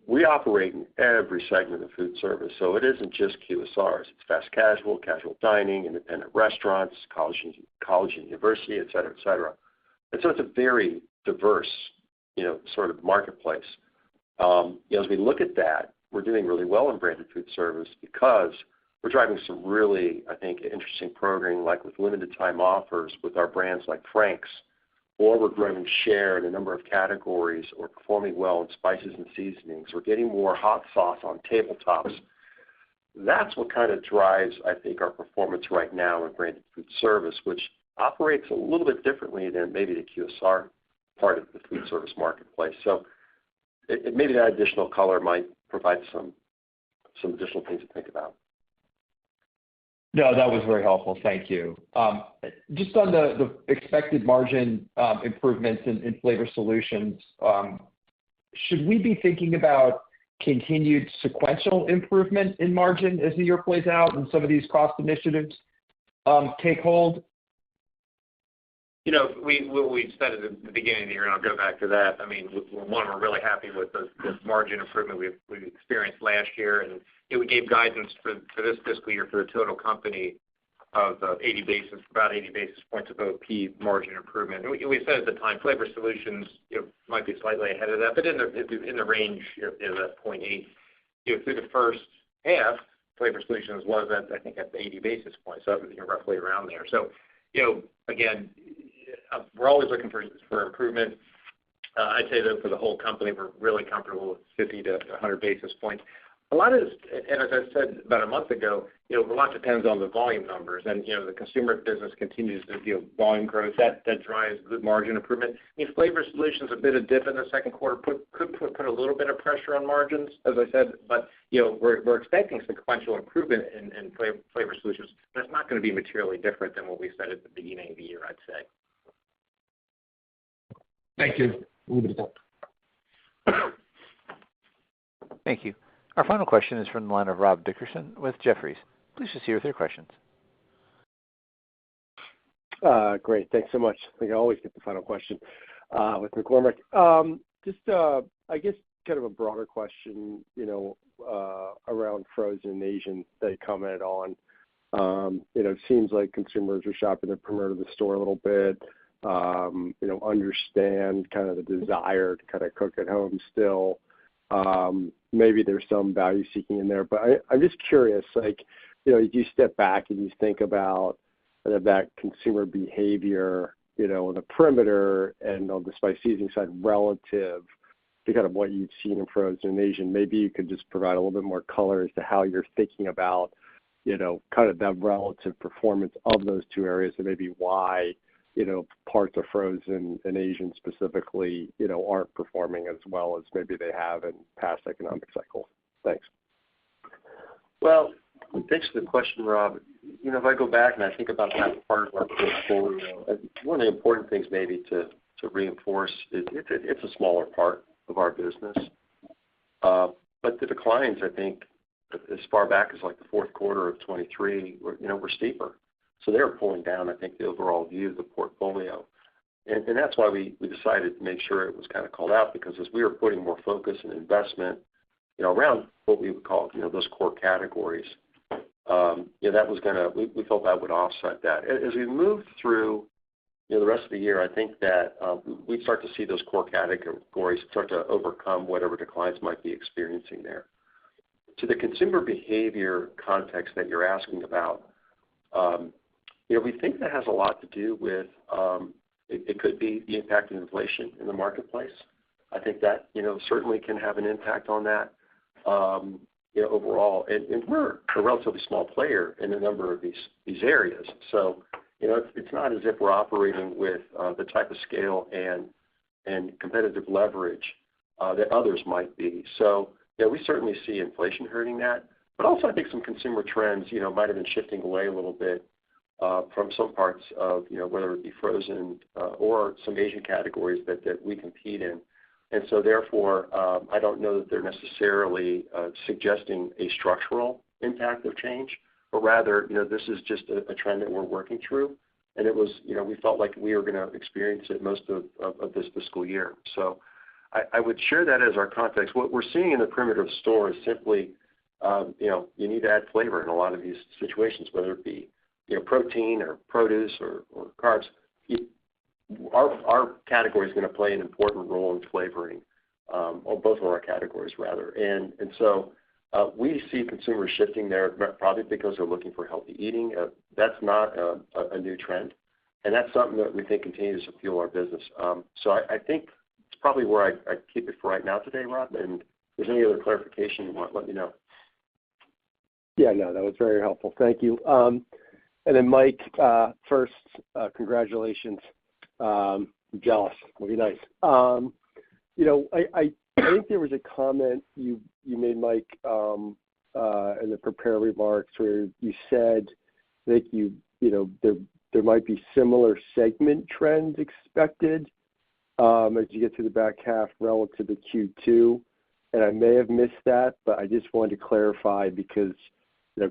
we operate in every segment of food service, so it isn't just QSRs. It's fast casual dining, independent restaurants, college and university, et cetera, et cetera. And so it's a very diverse, sort of marketplace. As we look at that, we're doing really well in branded food service because we're driving some really, I think, interesting programming, like with limited time offers with our brands like Frank's, or we're growing share in a number of categories or performing well in spices and seasonings. We're getting more hot sauce on tabletops. That's what kind of drives, I think, our performance right now in branded food service, which operates a little bit differently than maybe the QSR part of the food service marketplace. So maybe that additional color might provide some additional things to think about. No, that was very helpful. Thank you. Just on the expected margin improvements in Flavor Solutions, should we be thinking about continued sequential improvement in margin as the year plays out and some of these cost initiatives take hold? What we said at the beginning of the year, and I'll go back to that. I mean, one, we're really happy with the margin improvement we've experienced last year, and we gave guidance for this fiscal year for the total company of about 80 basis points of OP margin improvement. And we said at the time, Flavor Solutions might be slightly ahead of that, but in the range of that 0.8. Through the first half, Flavor Solutions was I think at 80 basis points, so roughly around there. So again, we're always looking for improvement. I'd say that for the whole company, we're really comfortable with 50 to 100 basis points. A lot is, and as I said about a month ago, a lot depends on the volume numbers, and the consumer business continues to volume growth that drives good margin improvement. I mean, Flavor Solutions, a bit of dip in the second quarter could put a little bit of pressure on margins, as I said, but we're expecting sequential improvement in Flavor Solutions, but it's not going to be materially different than what we said at the beginning of the year, I'd say. Thank you. We'll leave it at that. Thank you. Our final question is from the line of Rob Dickerson with Jefferies. Please proceed with your questions. Great. Thanks so much. I think I always get the final question with McCormick. I guess, kind of a broader question, around frozen and Asian that you commented on. It seems like consumers are shopping the perimeter of the store a little bit. Understand kind of the desire to kind of cook at home still. Maybe there's some value seeking in there, but I'm just curious, as you step back and you think about that consumer behavior, on the perimeter and on the spice seasoning side relative to kind of what you've seen in frozen and Asian, maybe you could just provide a little bit more color as to how you're thinking about, kind of that relative performance of those two areas and maybe why parts of frozen and Asian specifically, aren't performing as well as maybe they have in past economic cycles. Thanks. Well, thanks for the question, Rob. If I go back and I think about that part of our portfolio, one of the important things maybe to reinforce is it's a smaller part of our business. But the declines, I think, as far back as like the fourth quarter of 23, were steeper. So they're pulling down, I think, the overall view of the portfolio. And that's why we decided to make sure it was kind of called out, because as we were putting more focus and investment, around what we would call, those core categories, that was we felt that would offset that. As we move through, the rest of the year, I think that we'd start to see those core categories start to overcome whatever declines might be experiencing there. To the consumer behavior context that you're asking about, we think that has a lot to do with, it could be the impact of inflation in the marketplace. I think that, certainly can have an impact on that, overall. And we're a relatively small player in a number of these areas. So, it's not as if we're operating with the type of scale and competitive leverage that others might be. So, we certainly see inflation hurting that. But also I think some consumer trends, might have been shifting away a little bit from some parts of, whether it be frozen or some Asian categories that we compete in. And so therefore, I don't know that they're necessarily suggesting a structural impact of change, but rather, this is just a trend that we're working through. And it was, we felt like we were going to experience it most of this fiscal year. So I would share that as our context. What we're seeing in the perimeter of the store is simply, you need to add flavor in a lot of these situations, whether it be, protein or produce or carbs. Our category is going to play an important role in flavoring or both of our categories rather. And so we see consumers shifting there probably because they're looking for healthy eating. That's not a new trend, and that's something that we think continues to fuel our business. So I think it's probably where I keep it for right now today, Rob. And if there's any other clarification you want, let me know. Yeah, no, that was very helpful. Thank you. And then Mike, first, congratulations. I'm jealous. It'll be nice. I think there was a comment you made, Mike, in the prepared remarks where you said that there might be similar segment trends expected as you get to the back half relative to Q2. And I may have missed that, but I just wanted to clarify because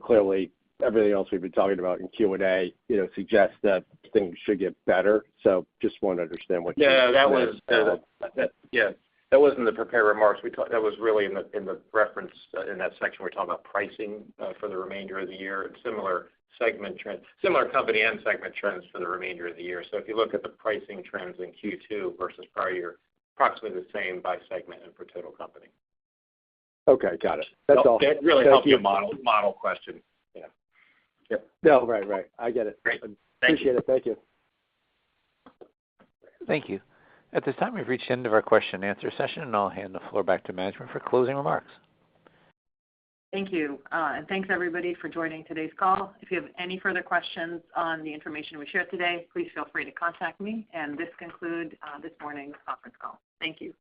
clearly everything else we've been talking about in Q&A suggests that things should get better. So just want to understand what. Yeah, that was that wasn't the prepared remarks. That was really in the reference in that section we're talking about pricing for the remainder of the year and similar segment trends, similar company and segment trends for the remainder of the year. So if you look at the pricing trends in Q2 versus prior year, approximately the same by segment and for total company. Okay, got it. That's all. That really helped you model question. Yeah. Yep. No, right. I get it. Great. Appreciate it. Thank you. Thank you. At this time, we've reached the end of our question and answer session, and I'll hand the floor back to management for closing remarks. Thank you. And thanks, everybody, for joining today's call. If you have any further questions on the information we shared today, please feel free to contact me. And this concludes this morning's conference call. Thank you.